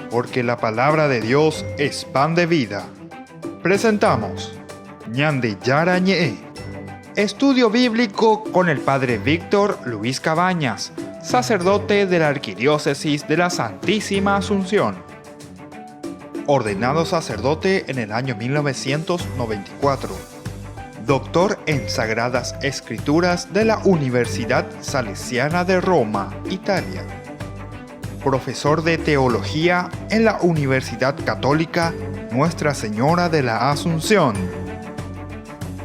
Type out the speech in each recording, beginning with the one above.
Porque la palabra de Dios es pan de vida. Presentamos Ñande Yara Ñe, estudio bíblico con el Padre Víctor Luis Cabañas, sacerdote de la Arquidiócesis de la Santísima Asunción. Ordenado sacerdote en el año 1994. Doctor en Sagradas Escrituras de la Universidad Salesiana de Roma, Italia. Profesor de Teología en la Universidad Católica Nuestra Señora de la Asunción.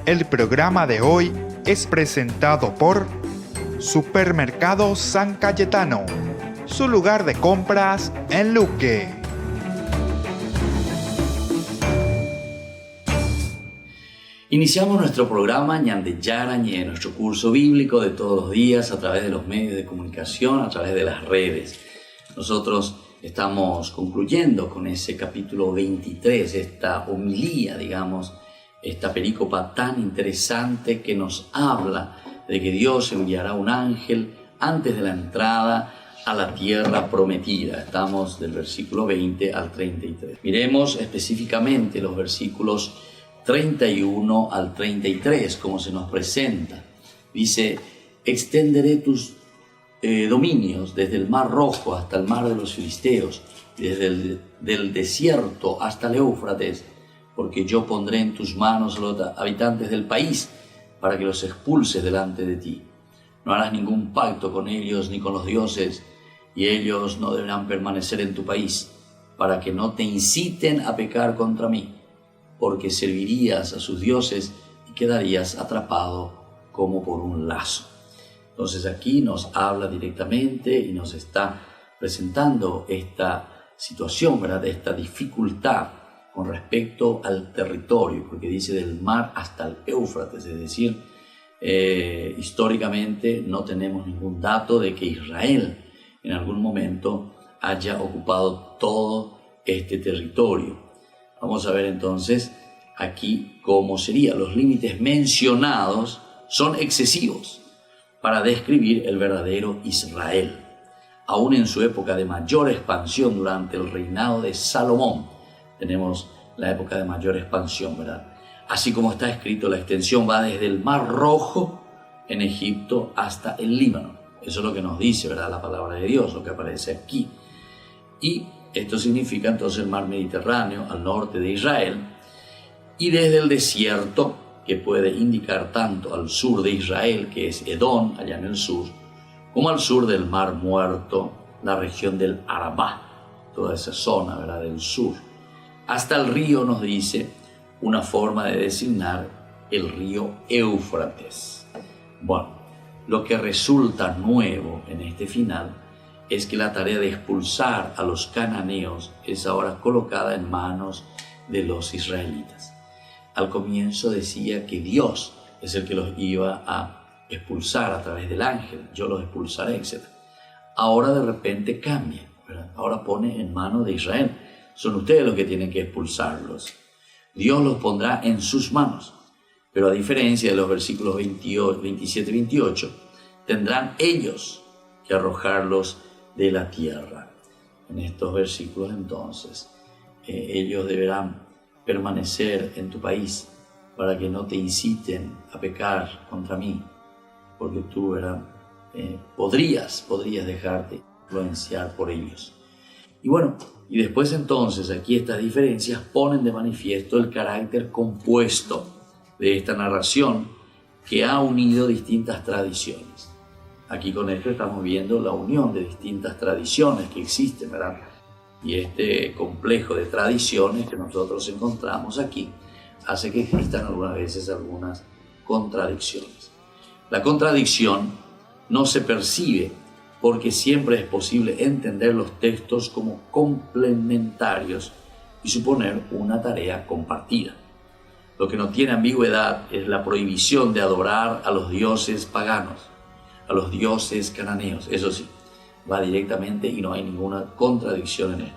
El programa de hoy es presentado por Supermercado San Cayetano, su lugar de compras en Luque. Iniciamos nuestro programa Ñande Yara Ñe, nuestro curso bíblico de todos los días a través de los medios de comunicación, a través de las redes. Nosotros estamos concluyendo con ese capítulo 23, esta homilía, esta perícopa tan interesante que nos habla de que Dios enviará un ángel antes de la entrada a la tierra prometida. Estamos del versículo 20 al 33. Miremos específicamente los versículos 31 al 33, como se nos presenta. Dice: extenderé tus dominios desde el mar Rojo hasta el mar de los Filisteos, desde del desierto hasta el Éufrates, porque yo pondré en tus manos a los habitantes del país para que los expulses delante de ti. No harás ningún pacto con ellos ni con los dioses, y ellos no deberán permanecer en tu país, para que no te inciten a pecar contra mí, porque servirías a sus dioses y quedarías atrapado como por un lazo. Entonces aquí nos habla directamente y nos está presentando esta situación, ¿verdad? Esta dificultad con respecto al territorio, porque dice del mar hasta el Éufrates, es decir, históricamente no tenemos ningún dato de que Israel en algún momento haya ocupado todo este territorio. Vamos a ver entonces aquí cómo serían. Los límites mencionados son excesivos para describir el verdadero Israel. Aún en su época de mayor expansión durante el reinado de Salomón, tenemos la época de mayor expansión, ¿verdad? Así como está escrito, la extensión va desde el Mar Rojo en Egipto hasta el Líbano. Eso es lo que nos dice, ¿verdad?, la palabra de Dios, lo que aparece aquí. Y esto significa entonces el mar Mediterráneo al norte de Israel, y desde el desierto, que puede indicar tanto al sur de Israel, que es Edom, allá en el sur, como al sur del Mar Muerto, la región del Arabá, toda esa zona, ¿verdad?, del sur. Hasta el río, nos dice, una forma de designar el río Éufrates. Bueno, lo que resulta nuevo en este final es que la tarea de expulsar a los cananeos es ahora colocada en manos de los israelitas. Al comienzo decía que Dios es el que los iba a expulsar a través del ángel, yo los expulsaré, etc. Ahora de repente cambia, ¿verdad? Ahora pone en manos de Israel. Son ustedes los que tienen que expulsarlos. Dios los pondrá en sus manos. Pero a diferencia de los versículos 27 y 28, tendrán ellos que arrojarlos de la tierra. En estos versículos entonces, ellos deberán permanecer en tu país para que no te inciten a pecar contra mí, porque tú, ¿verdad?, podrías dejarte influenciar por ellos. Y bueno, y después entonces aquí estas diferencias ponen de manifiesto el carácter compuesto de esta narración que ha unido distintas tradiciones. Aquí con esto estamos viendo la unión de distintas tradiciones que existen, ¿verdad? Y este complejo de tradiciones que nosotros encontramos aquí hace que existan algunas veces algunas contradicciones. La contradicción no se percibe porque siempre es posible entender los textos como complementarios y suponer una tarea compartida. Lo que no tiene ambigüedad es la prohibición de adorar a los dioses paganos, a los dioses cananeos. Eso sí, va directamente y no hay ninguna contradicción en esto.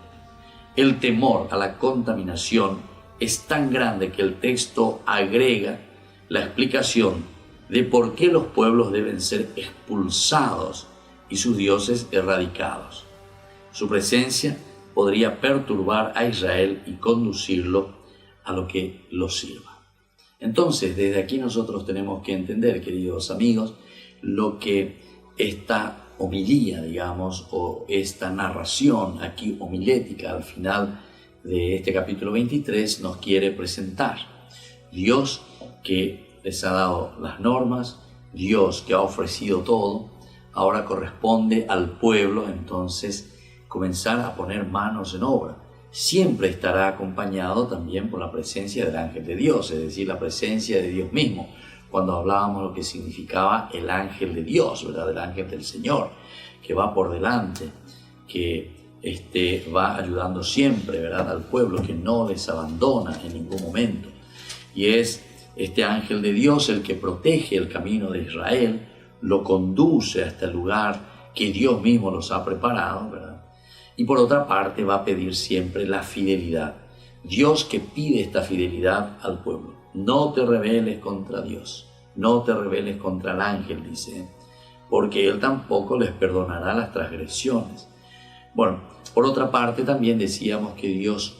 El temor a la contaminación es tan grande que el texto agrega la explicación de por qué los pueblos deben ser expulsados y sus dioses erradicados. Su presencia podría perturbar a Israel y conducirlo a lo que lo sirva. Entonces, desde aquí nosotros tenemos que entender, queridos amigos, lo que esta homilía, digamos, o esta narración aquí homilética al final de este capítulo 23 nos quiere presentar. Dios que les ha dado las normas, Dios que ha ofrecido todo, ahora corresponde al pueblo entonces comenzar a poner manos en obra. Siempre estará acompañado también por la presencia del ángel de Dios, es decir, la presencia de Dios mismo. Cuando hablábamos lo que significaba el ángel de Dios, ¿verdad? El ángel del Señor, que va por delante, que va ayudando siempre, ¿verdad? Al pueblo, que no les abandona en ningún momento. Y es este ángel de Dios el que protege el camino de Israel, lo conduce hasta el lugar que Dios mismo los ha preparado, ¿verdad? Y por otra parte va a pedir siempre la fidelidad. Dios que pide esta fidelidad al pueblo. No te rebeles contra Dios, no te rebeles contra el ángel, dice, porque Él tampoco les perdonará las transgresiones. Bueno, por otra parte también decíamos que Dios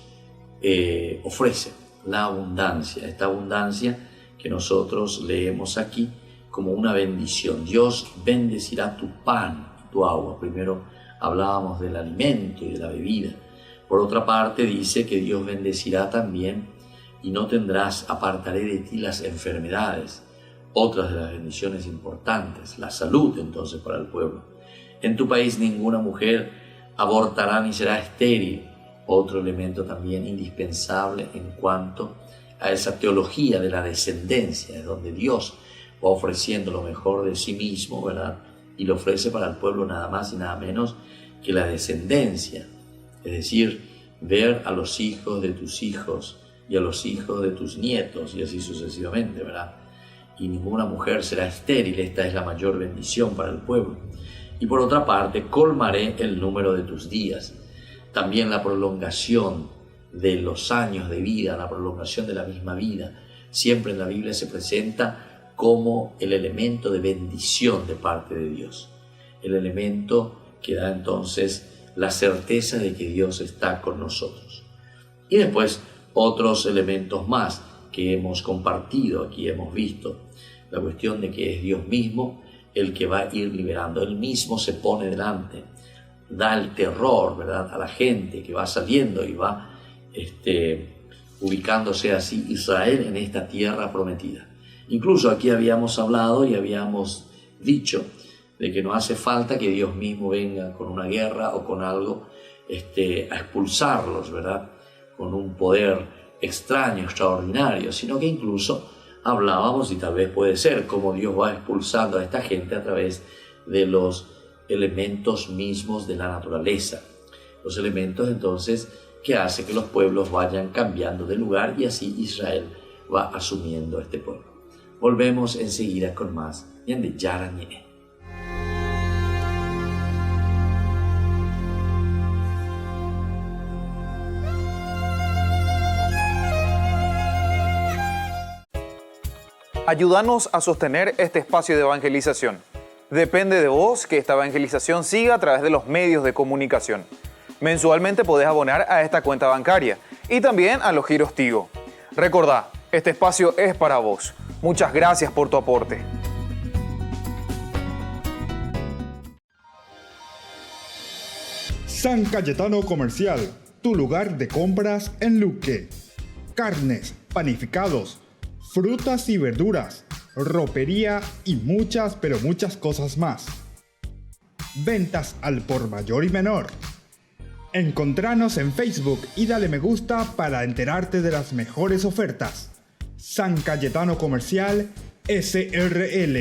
ofrece la abundancia, esta abundancia que nosotros leemos aquí como una bendición. Dios bendecirá tu pan y tu agua. Primero hablábamos del alimento y de la bebida. Por otra parte dice que Dios bendecirá también y no tendrás, apartaré de ti las enfermedades. Otras de las bendiciones importantes, la salud entonces para el pueblo. En tu país ninguna mujer abortará ni será estéril. Otro elemento también indispensable en cuanto a esa teología de la descendencia, de donde Dios va ofreciendo lo mejor de sí mismo, ¿verdad? Y lo ofrece para el pueblo nada más y nada menos que la descendencia, es decir, ver a los hijos de tus hijos y a los hijos de tus nietos y así sucesivamente, ¿verdad? Y ninguna mujer será estéril, esta es la mayor bendición para el pueblo. Y por otra parte, colmaré el número de tus días, también la prolongación de los años de vida, la prolongación de la misma vida, siempre en la Biblia se presenta como el elemento de bendición de parte de Dios, el elemento que da entonces la certeza de que Dios está con nosotros. Y después otros elementos más que hemos compartido, aquí hemos visto, la cuestión de que es Dios mismo el que va a ir liberando, Él mismo se pone delante, da el terror, ¿verdad?, a la gente que va saliendo y va ubicándose así Israel en esta tierra prometida. Incluso aquí habíamos hablado y habíamos dicho de que no hace falta que Dios mismo venga con una guerra o con algo a expulsarlos, ¿verdad?, con un poder extraño, extraordinario, sino que incluso hablábamos, y tal vez puede ser, cómo Dios va expulsando a esta gente a través de los elementos mismos de la naturaleza. Los elementos entonces que hace que los pueblos vayan cambiando de lugar y así Israel va asumiendo este pueblo. Volvemos enseguida con más Ñande Yarañe. Ayúdanos a sostener este espacio de evangelización. Depende de vos que esta evangelización siga a través de los medios de comunicación. Mensualmente podés abonar a esta cuenta bancaria y también a los giros Tigo. Recordá, este espacio es para vos. Muchas gracias por tu aporte. San Cayetano Comercial, tu lugar de compras en Luque. Carnes, panificados, frutas y verduras, ropería y muchas, pero muchas cosas más. Ventas al por mayor y menor. Encontranos en Facebook y dale me gusta para enterarte de las mejores ofertas. San Cayetano Comercial SRL.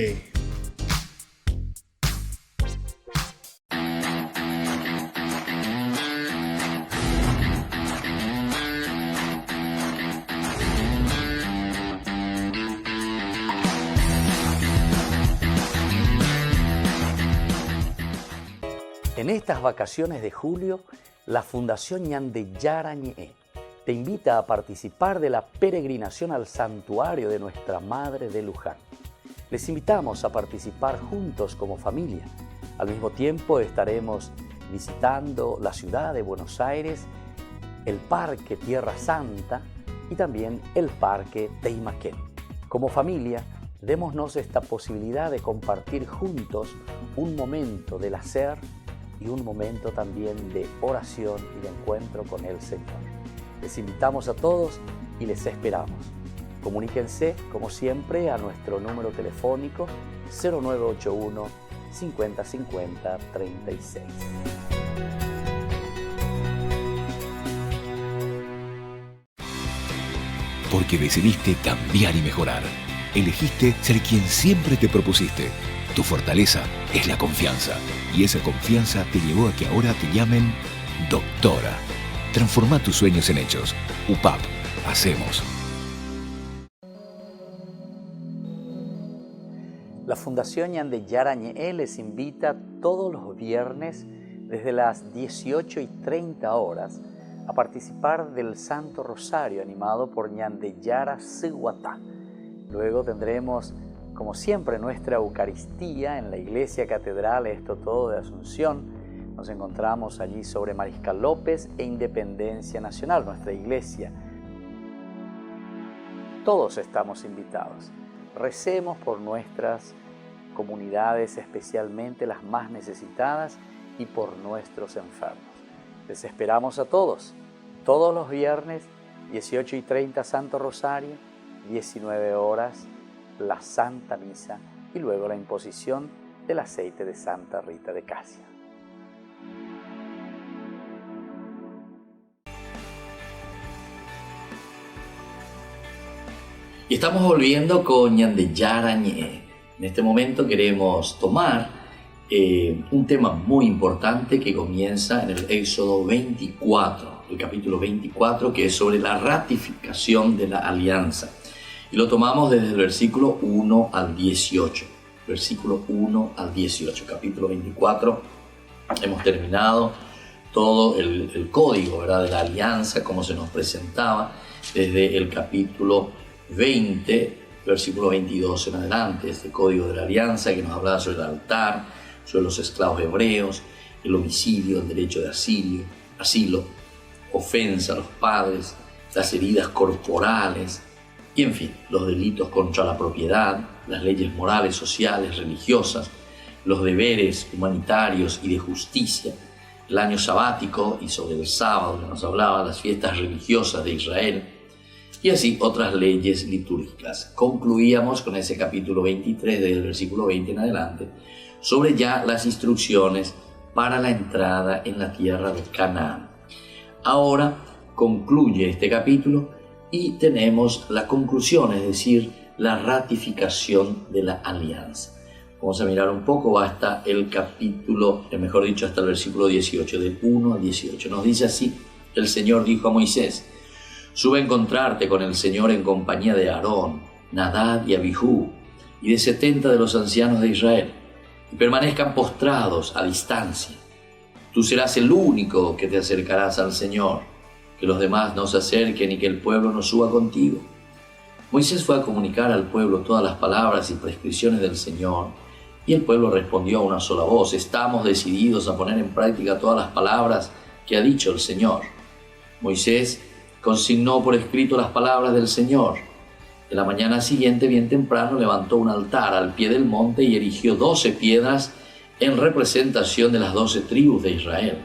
En estas vacaciones de julio, la Fundación Ñande Yarañe te invita a participar de la peregrinación al santuario de Nuestra Madre de Luján. Les invitamos a participar juntos como familia. Al mismo tiempo estaremos visitando la ciudad de Buenos Aires, el Parque Tierra Santa y también el Parque Teimaquén. Como familia, démonos esta posibilidad de compartir juntos un momento del hacer y un momento también de oración y de encuentro con el Señor. Les invitamos a todos y les esperamos. Comuníquense, como siempre, a nuestro número telefónico 0981 50 50 36. Porque decidiste cambiar y mejorar. Elegiste ser quien siempre te propusiste. Tu fortaleza es la confianza. Y esa confianza te llevó a que ahora te llamen doctora. Transforma tus sueños en hechos. UPAP. Hacemos. La Fundación Ñande Yarañé les invita todos los viernes desde las 18:30 horas a participar del Santo Rosario animado por Ñande Yara Siguatá. Luego tendremos, como siempre, nuestra Eucaristía en la Iglesia Catedral Esto Todo de Asunción. Nos encontramos allí sobre Mariscal López e Independencia Nacional, nuestra iglesia. Todos estamos invitados. Recemos por nuestras comunidades, especialmente las más necesitadas, y por nuestros enfermos. Les esperamos a todos los viernes, 18:30 Santo Rosario, 19 horas la Santa Misa y luego la imposición del aceite de Santa Rita de Casia. Y estamos volviendo con Ñande Yarañé. En este momento queremos tomar un tema muy importante que comienza en el Éxodo 24, el capítulo 24, que es sobre la ratificación de la alianza. Y lo tomamos desde el versículo 1 al 18. Versículo 1 al 18, capítulo 24. Hemos terminado todo el código, ¿verdad?, de la alianza, como se nos presentaba desde el capítulo 20, versículo 22 en adelante, este código de la alianza que nos hablaba sobre el altar, sobre los esclavos hebreos, el homicidio, el derecho de asilo, ofensa a los padres, las heridas corporales y, en fin, los delitos contra la propiedad, las leyes morales, sociales, religiosas, los deberes humanitarios y de justicia, el año sabático y sobre el sábado que nos hablaba, las fiestas religiosas de Israel, y así otras leyes litúrgicas. Concluíamos con ese capítulo 23, desde el versículo 20 en adelante, sobre ya las instrucciones para la entrada en la tierra de Canaán. Ahora concluye este capítulo y tenemos la conclusión, es decir, la ratificación de la alianza. Vamos a mirar un poco hasta el capítulo, mejor dicho, hasta el versículo 18, del 1 al 18. Nos dice así: el Señor dijo a Moisés: sube a encontrarte con el Señor en compañía de Aarón, Nadab y Abihú, y de 70 de los ancianos de Israel, y permanezcan postrados a distancia. Tú serás el único que te acercarás al Señor, que los demás no se acerquen y que el pueblo no suba contigo. Moisés fue a comunicar al pueblo todas las palabras y prescripciones del Señor, y el pueblo respondió a una sola voz: estamos decididos a poner en práctica todas las palabras que ha dicho el Señor. Moisés consignó por escrito las palabras del Señor. De la mañana siguiente, bien temprano, levantó un altar al pie del monte y erigió 12 piedras en representación de las 12 tribus de Israel.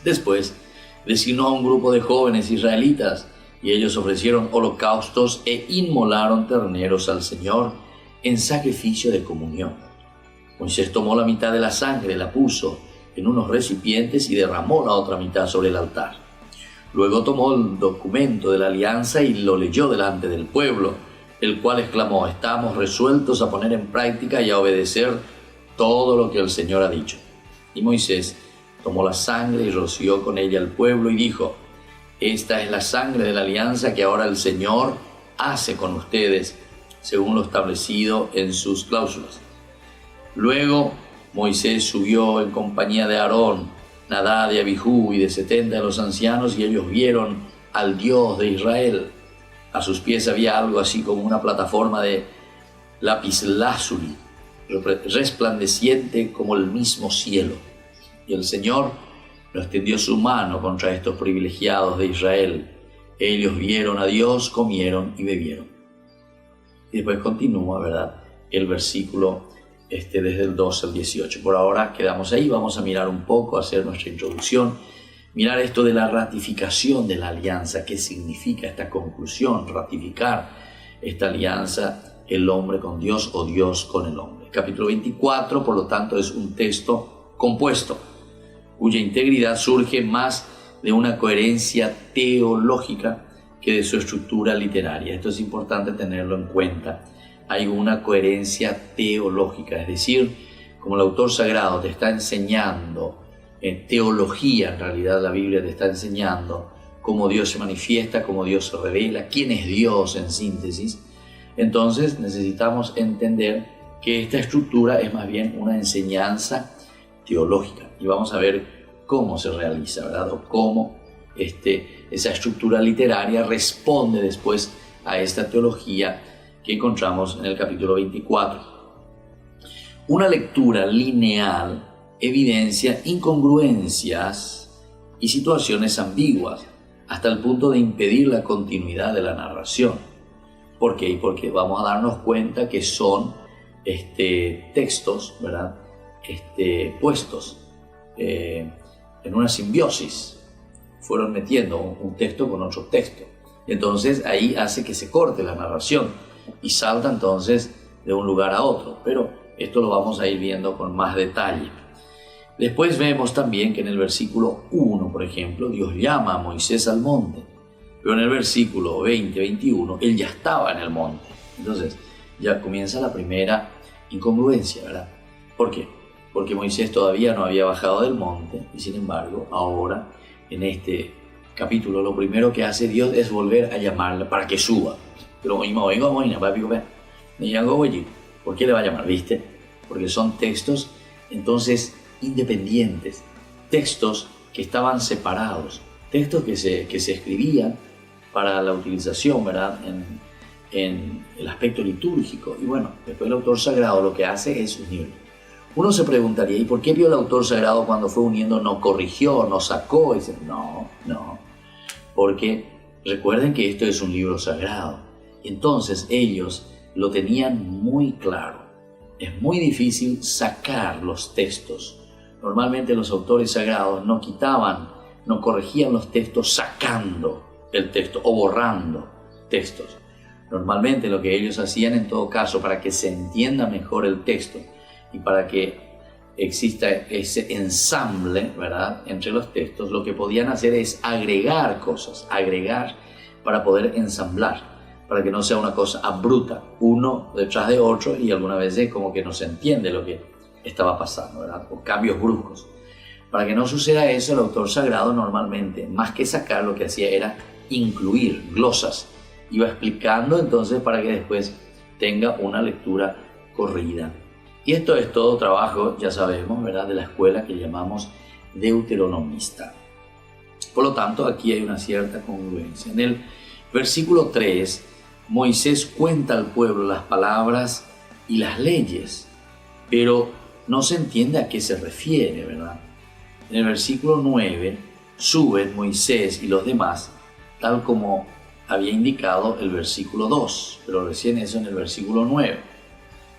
Después designó a un grupo de jóvenes israelitas y ellos ofrecieron holocaustos e inmolaron terneros al Señor en sacrificio de comunión. Moisés tomó la mitad de la sangre, la puso en unos recipientes y derramó la otra mitad sobre el altar. Luego tomó el documento de la alianza y lo leyó delante del pueblo, el cual exclamó: estamos resueltos a poner en práctica y a obedecer todo lo que el Señor ha dicho. Y Moisés tomó la sangre y roció con ella al pueblo y dijo: esta es la sangre de la alianza que ahora el Señor hace con ustedes, según lo establecido en sus cláusulas. Luego Moisés subió en compañía de Aarón, Nadab y Abihú y de 70 de los ancianos, y ellos vieron al Dios de Israel. A sus pies había algo así como una plataforma de lapislázuli, resplandeciente como el mismo cielo. Y el Señor no extendió su mano contra estos privilegiados de Israel. Ellos vieron a Dios, comieron y bebieron. Y después continúa, ¿verdad?, el versículo desde el 12 al 18. Por ahora quedamos ahí, vamos a mirar un poco, hacer nuestra introducción, mirar esto de la ratificación de la alianza. ¿Qué significa esta conclusión? Ratificar esta alianza, el hombre con Dios o Dios con el hombre. Capítulo 24, por lo tanto, es un texto compuesto, cuya integridad surge más de una coherencia teológica que de su estructura literaria. Esto es importante tenerlo en cuenta. Hay una coherencia teológica, es decir, como el autor sagrado te está enseñando teología, en realidad la Biblia te está enseñando cómo Dios se manifiesta, cómo Dios se revela, quién es Dios en síntesis. Entonces necesitamos entender que esta estructura es más bien una enseñanza teológica, y vamos a ver cómo se realiza, ¿verdad? O cómo esa estructura literaria responde después a esta teología que encontramos en el capítulo 24. Una lectura lineal evidencia incongruencias y situaciones ambiguas hasta el punto de impedir la continuidad de la narración. ¿Por qué? Porque vamos a darnos cuenta que son textos, ¿verdad?, puestos en una simbiosis. Fueron metiendo un texto con otro texto. Entonces ahí hace que se corte la narración y salta entonces de un lugar a otro. Pero esto lo vamos a ir viendo con más detalle. Después vemos también que en el versículo 1, por ejemplo, Dios llama a Moisés al monte. Pero en el versículo 20-21, él ya estaba en el monte. Entonces ya comienza la primera incongruencia, ¿verdad? ¿Por qué? Porque Moisés todavía no había bajado del monte, y sin embargo, ahora, en este capítulo, lo primero que hace Dios es volver a llamarle para que suba. Pero ¿por qué le va a llamar? ¿Viste? Porque son textos, entonces, independientes, textos que estaban separados, textos que se escribían para la utilización, ¿verdad?, en el aspecto litúrgico. Y bueno, después el autor sagrado lo que hace es unirlo. Uno se preguntaría, ¿y por qué vio el autor sagrado cuando fue uniendo no corrigió, no sacó? Y dice, no, porque recuerden que esto es un libro sagrado. Entonces ellos lo tenían muy claro. Es muy difícil sacar los textos. Normalmente los autores sagrados no quitaban, no corregían los textos sacando el texto o borrando textos. Normalmente lo que ellos hacían en todo caso, para que se entienda mejor el texto y para que exista ese ensamble, ¿verdad?, entre los textos, lo que podían hacer es agregar cosas, agregar para poder ensamblar, para que no sea una cosa abrupta, uno detrás de otro, y algunas veces como que no se entiende lo que estaba pasando, ¿verdad?, o cambios bruscos. Para que no suceda eso, el autor sagrado normalmente, más que sacar, lo que hacía era incluir glosas. Iba explicando entonces para que después tenga una lectura corrida. Y esto es todo trabajo, ya sabemos, ¿verdad?, de la escuela que llamamos deuteronomista. Por lo tanto, aquí hay una cierta congruencia. En el versículo 3, Moisés cuenta al pueblo las palabras y las leyes, pero no se entiende a qué se refiere, ¿verdad? En el versículo 9, suben Moisés y los demás, tal como había indicado el versículo 2, pero recién eso en el versículo 9.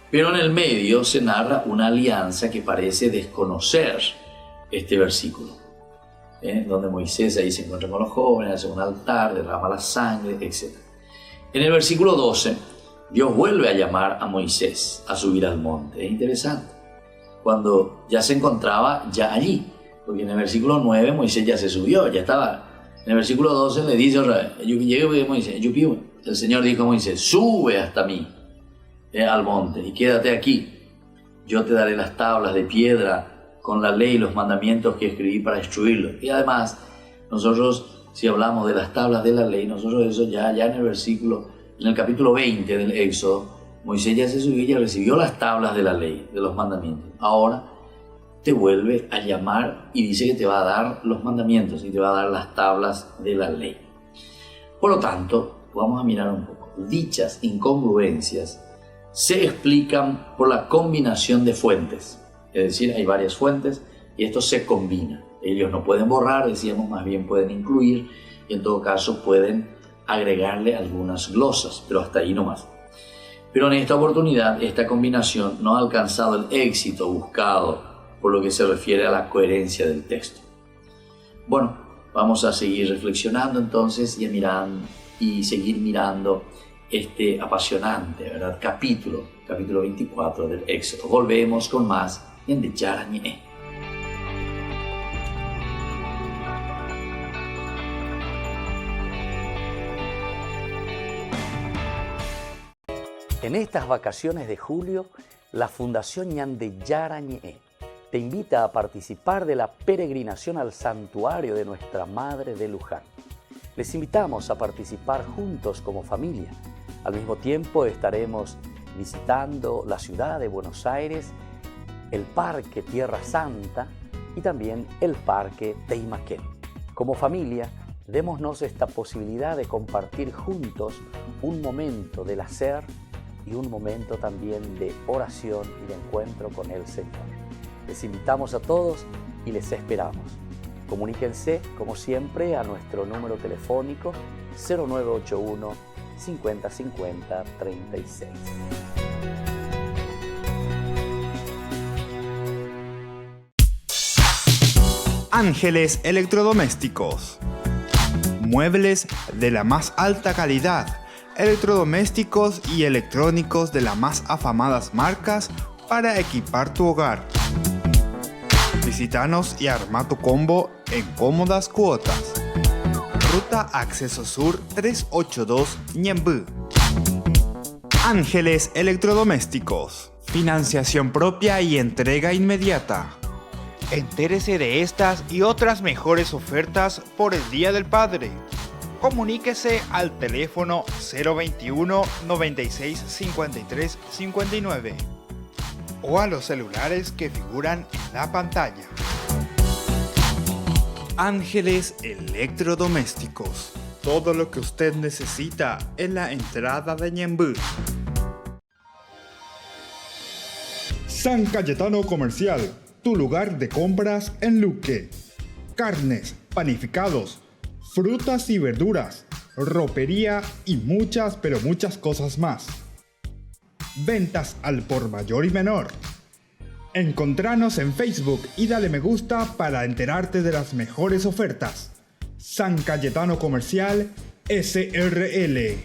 Pero en el medio se narra una alianza que parece desconocer este versículo, donde Moisés ahí se encuentra con los jóvenes, hace un altar, derrama la sangre, etc. En el versículo 12, Dios vuelve a llamar a Moisés a subir al monte. Es interesante, cuando ya se encontraba ya allí, porque en el versículo 9 Moisés ya se subió, ya estaba. En el versículo 12 le dice otra vez, el Señor dijo a Moisés, sube hasta mí al monte y quédate aquí. Yo te daré las tablas de piedra con la ley y los mandamientos que escribí para destruirlo. Y además, nosotros, si hablamos de las tablas de la ley, nosotros eso ya en el capítulo 20 del Éxodo, Moisés ya se subió y ya recibió las tablas de la ley, de los mandamientos. Ahora te vuelve a llamar y dice que te va a dar los mandamientos y te va a dar las tablas de la ley. Por lo tanto, vamos a mirar un poco. Dichas incongruencias se explican por la combinación de fuentes. Es decir, hay varias fuentes y esto se combina. Ellos no pueden borrar, decíamos, más bien pueden incluir y en todo caso pueden agregarle algunas glosas, pero hasta ahí nomás. Pero en esta oportunidad, esta combinación no ha alcanzado el éxito buscado por lo que se refiere a la coherencia del texto. Bueno, vamos a seguir reflexionando entonces y seguir mirando este apasionante, ¿verdad? capítulo 24 del Éxodo. Volvemos con más en de Yarañé. En estas vacaciones de julio, la Fundación Ñande Yarañé te invita a participar de la peregrinación al santuario de Nuestra Madre de Luján. Les invitamos a participar juntos como familia. Al mismo tiempo estaremos visitando la ciudad de Buenos Aires, el Parque Tierra Santa y también el Parque Teimaquén. Como familia, démonos esta posibilidad de compartir juntos un momento del hacer y un momento también de oración y de encuentro con el Señor. Les invitamos a todos y les esperamos. Comuníquense, como siempre, a nuestro número telefónico 0981 50 50 36. Ángeles Electrodomésticos. Muebles de la más alta calidad, electrodomésticos y electrónicos de las más afamadas marcas para equipar tu hogar. Visítanos y arma tu combo en cómodas cuotas. Ruta Acceso Sur 382 Ñemby. Ángeles Electrodomésticos. Financiación propia y entrega inmediata. Entérese de estas y otras mejores ofertas por el Día del Padre. Comuníquese al teléfono 021 96 53 59 o a los celulares que figuran en la pantalla. Ángeles Electrodomésticos. Todo lo que usted necesita en la entrada de Ñemby. San Cayetano Comercial, tu lugar de compras en Luque. Carnes, panificados, frutas y verduras, ropería y muchas, pero muchas cosas más. Ventas al por mayor y menor. Encontranos en Facebook y dale me gusta para enterarte de las mejores ofertas. San Cayetano Comercial SRL.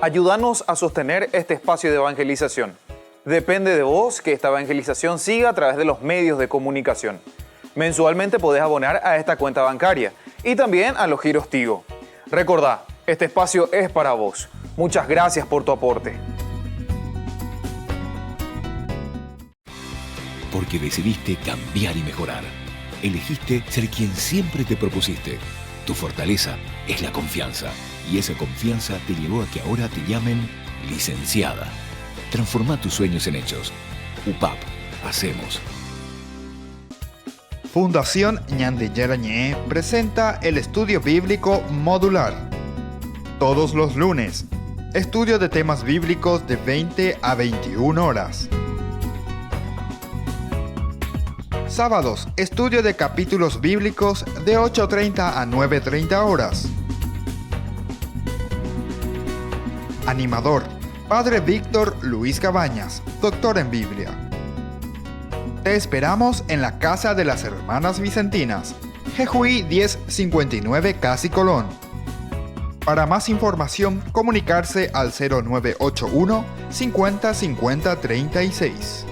Ayúdanos a sostener este espacio de evangelización. Depende de vos que esta evangelización siga a través de los medios de comunicación. Mensualmente podés abonar a esta cuenta bancaria y también a los giros Tigo. Recordá, este espacio es para vos. Muchas gracias por tu aporte. Porque decidiste cambiar y mejorar. Elegiste ser quien siempre te propusiste. Tu fortaleza es la confianza. Y esa confianza te llevó a que ahora te llamen licenciada. Transforma tus sueños en hechos. UPAP. Hacemos. Fundación Ñande Yarañé presenta el estudio bíblico modular. Todos los lunes, estudio de temas bíblicos de 20 a 21 horas. Sábados, estudio de capítulos bíblicos de 8:30 a 9:30 horas. Animador, Padre Víctor Luis Cabañas, doctor en Biblia. Te esperamos en la Casa de las Hermanas Vicentinas, Jejuí 1059 Casi Colón. Para más información, comunicarse al 0981 50 50 36.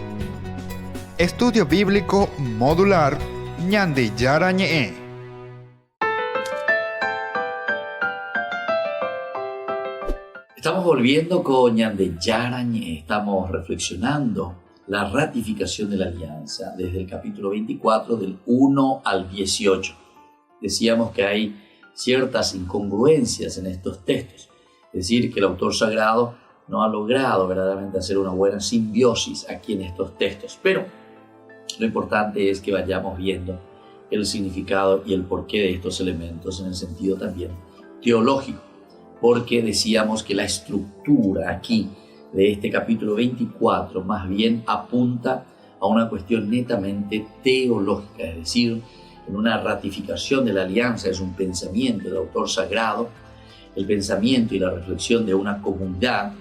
Estudio Bíblico Modular Ñande Yarañé. Estamos volviendo con Ñande Yarañé. Estamos reflexionando la ratificación de la alianza desde el capítulo 24 del 1 al 18. Decíamos que hay ciertas incongruencias en estos textos, es decir, que el autor sagrado no ha logrado verdaderamente hacer una buena simbiosis aquí en estos textos, pero lo importante es que vayamos viendo el significado y el porqué de estos elementos en el sentido también teológico, porque decíamos que la estructura aquí de este capítulo 24 más bien apunta a una cuestión netamente teológica, es decir, en una ratificación de la alianza. Es un pensamiento del autor sagrado, el pensamiento y la reflexión de una comunidad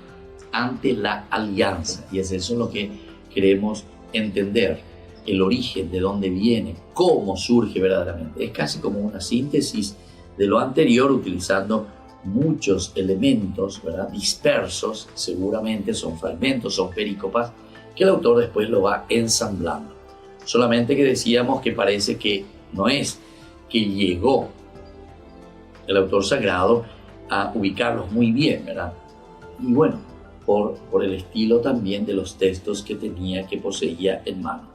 ante la alianza, y es eso lo que queremos entender, el origen, de dónde viene, cómo surge verdaderamente. Es casi como una síntesis de lo anterior, utilizando muchos elementos, ¿verdad?, dispersos, seguramente son fragmentos, son perícopas, que el autor después lo va ensamblando. Solamente que decíamos que parece que no es que llegó el autor sagrado a ubicarlos muy bien, ¿verdad? Y bueno, por el estilo también de los textos que poseía en mano.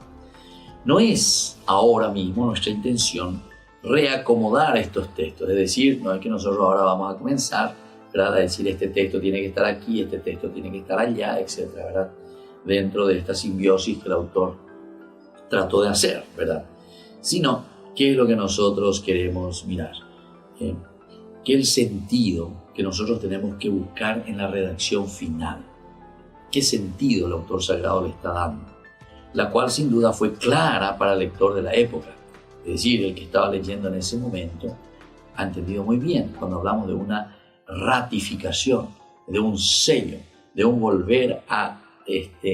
No es ahora mismo nuestra intención reacomodar estos textos, es decir, no es que nosotros ahora vamos a comenzar, ¿verdad?, a decir este texto tiene que estar aquí, este texto tiene que estar allá, etcétera, ¿verdad?, dentro de esta simbiosis que el autor trató de hacer, ¿verdad?, sino qué es lo que nosotros queremos mirar, que el sentido que nosotros tenemos que buscar en la redacción final, qué sentido el autor sagrado le está dando, la cual sin duda fue clara para el lector de la época. Es decir, el que estaba leyendo en ese momento ha entendido muy bien cuando hablamos de una ratificación, de un sello, de un volver a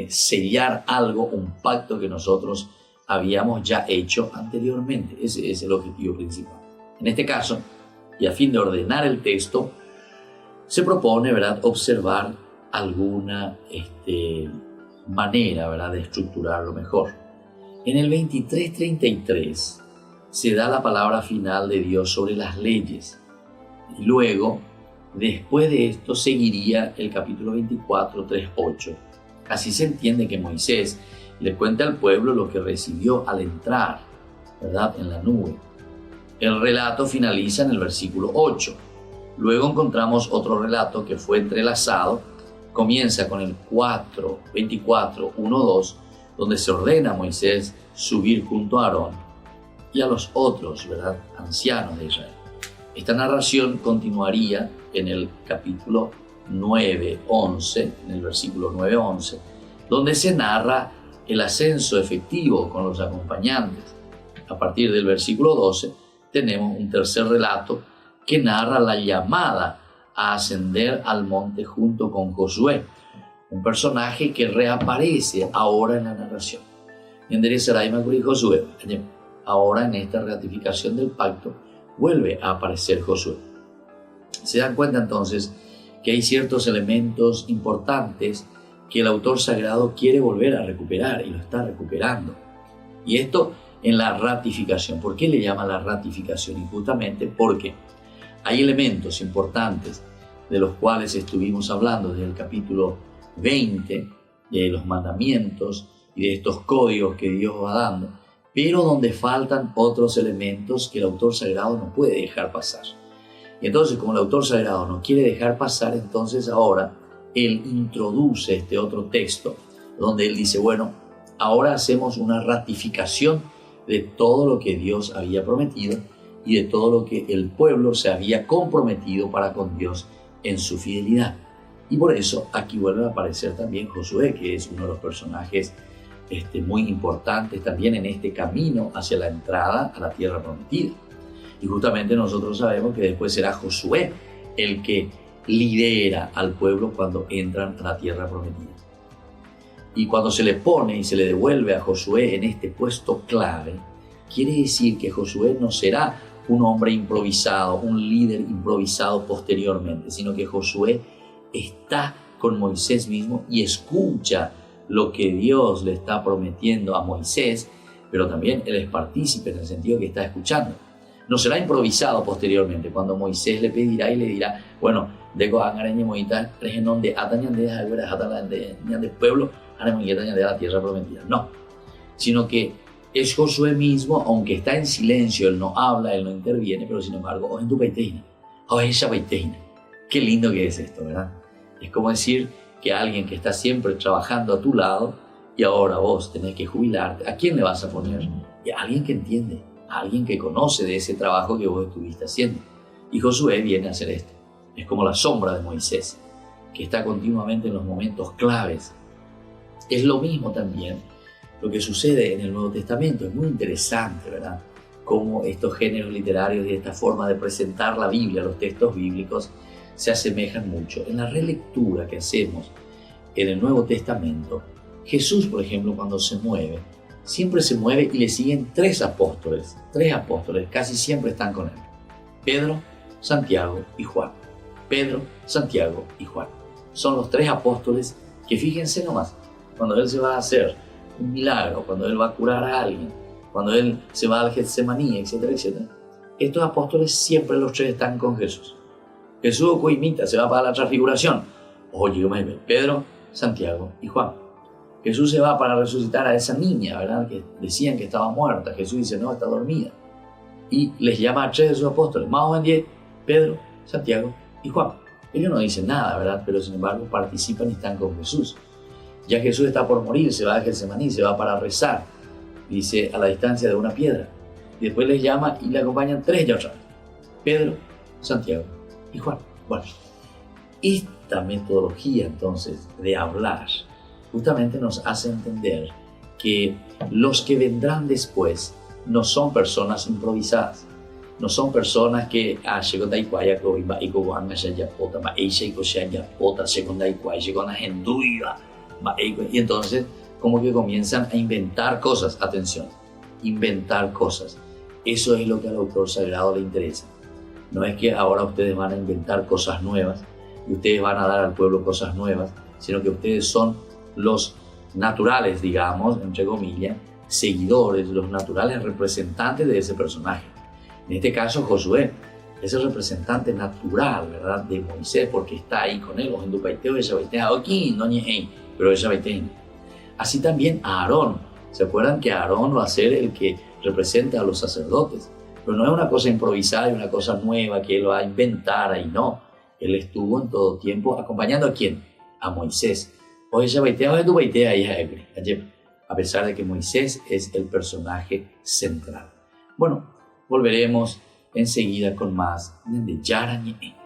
sellar algo, un pacto que nosotros habíamos ya hecho anteriormente. Ese es el objetivo principal. En este caso, y a fin de ordenar el texto, se propone, ¿verdad?, observar alguna manera, ¿verdad?, de estructurarlo mejor. En el 23:33 se da la palabra final de Dios sobre las leyes. Y luego, después de esto, seguiría el capítulo 24, 3:8. Así se entiende que Moisés le cuenta al pueblo lo que recibió al entrar, ¿verdad?, en la nube. El relato finaliza en el versículo 8. Luego encontramos otro relato que fue entrelazado. Comienza con el 24, 1, 2, donde se ordena a Moisés subir junto a Aarón y a los otros, ¿verdad?, ancianos de Israel. Esta narración continuaría en el capítulo 9:11, en el versículo 9:11, donde se narra el ascenso efectivo con los acompañantes. A partir del versículo 12 tenemos un tercer relato que narra la llamada a ascender al monte junto con Josué, un personaje que reaparece ahora en la narración. Y Josué, ahora en esta ratificación del pacto, vuelve a aparecer Josué. Se dan cuenta entonces que hay ciertos elementos importantes que el autor sagrado quiere volver a recuperar y lo está recuperando. Y esto en la ratificación. ¿Por qué le llama la ratificación? Y justamente porque hay elementos importantes de los cuales estuvimos hablando desde el capítulo 20, de los mandamientos y de estos códigos que Dios va dando, pero donde faltan otros elementos que el autor sagrado no puede dejar pasar. Y entonces, como el autor sagrado no quiere dejar pasar, entonces ahora él introduce este otro texto donde él dice, bueno, ahora hacemos una ratificación de todo lo que Dios había prometido y de todo lo que el pueblo se había comprometido para con Dios en su fidelidad. Y por eso aquí vuelve a aparecer también Josué, que es uno de los personajes muy importantes también en este camino hacia la entrada a la tierra prometida. Y justamente nosotros sabemos que después será Josué el que lidera al pueblo cuando entran a la tierra prometida. Y cuando se le pone y se le devuelve a Josué en este puesto clave, quiere decir que Josué no será un hombre improvisado, un líder improvisado posteriormente, sino que Josué está con Moisés mismo y escucha lo que Dios le está prometiendo a Moisés, pero también él es partícipe en el sentido que está escuchando. No será improvisado posteriormente, cuando Moisés le pedirá y le dirá, bueno, dejo a Angarañe Moita, regenon de Atañan de Jatalan de pueblo, Atañan de la tierra prometida. No, sino que es Josué mismo, aunque está en silencio, él no habla, él no interviene, pero sin embargo, en tu paiteina, esa paiteina. Qué lindo que es esto, ¿verdad? Es como decir que alguien que está siempre trabajando a tu lado y ahora vos tenés que jubilarte, ¿a quién le vas a poner? Y a alguien que entiende, a alguien que conoce de ese trabajo que vos estuviste haciendo. Y Josué viene a hacer esto. Es como la sombra de Moisés. que está continuamente en los momentos claves. Es lo mismo también lo que sucede en el Nuevo Testamento. Es muy interesante, ¿verdad?, cómo estos géneros literarios y esta forma de presentar la Biblia, los textos bíblicos, se asemejan mucho. En la relectura que hacemos en el Nuevo Testamento, Jesús, por ejemplo, cuando se mueve, siempre se mueve y le siguen tres apóstoles, casi siempre están con él: Pedro, Santiago y Juan. Pedro, Santiago y Juan. Son los tres apóstoles que, fíjense nomás, cuando él se va a hacer un milagro, cuando él va a curar a alguien, cuando él se va al Getsemaní, etcétera, etcétera, estos apóstoles siempre los tres están con Jesús. Jesús coimita, se va para la transfiguración. Oye, Pedro, Santiago y Juan. Jesús se va para resucitar a esa niña, ¿verdad?, que decían que estaba muerta. Jesús dice, no, está dormida. Y les llama a tres de sus apóstoles, más o menos Pedro, Santiago y Juan. Ellos no dicen nada, ¿verdad?, pero sin embargo participan y están con Jesús. Ya Jesús está por morir, se va a Getsemaní, se va para rezar, dice, a la distancia de una piedra. Y después les llama y le acompañan tres ya otra vez: Pedro, Santiago y Juan. Bueno, esta metodología entonces de hablar justamente nos hace entender que los que vendrán después no son personas improvisadas, no son personas que y entonces como que comienzan a inventar cosas. Atención, inventar cosas. Eso es lo que al autor sagrado le interesa. No es que ahora ustedes van a inventar cosas nuevas y ustedes van a dar al pueblo cosas nuevas, sino que ustedes son los naturales, digamos, entre comillas, seguidores, los naturales representantes de ese personaje. En este caso, Josué es el representante natural, ¿verdad?, de Moisés, porque está ahí con él. Pero así también Aarón. ¿Se acuerdan que Aarón va a ser el que representa a los sacerdotes? Pero no es una cosa improvisada y una cosa nueva que él va a inventar ahí, no. Él estuvo en todo tiempo acompañando ¿a quién? A Moisés. A pesar de que Moisés es el personaje central. Bueno, volveremos enseguida con más de Yarañe.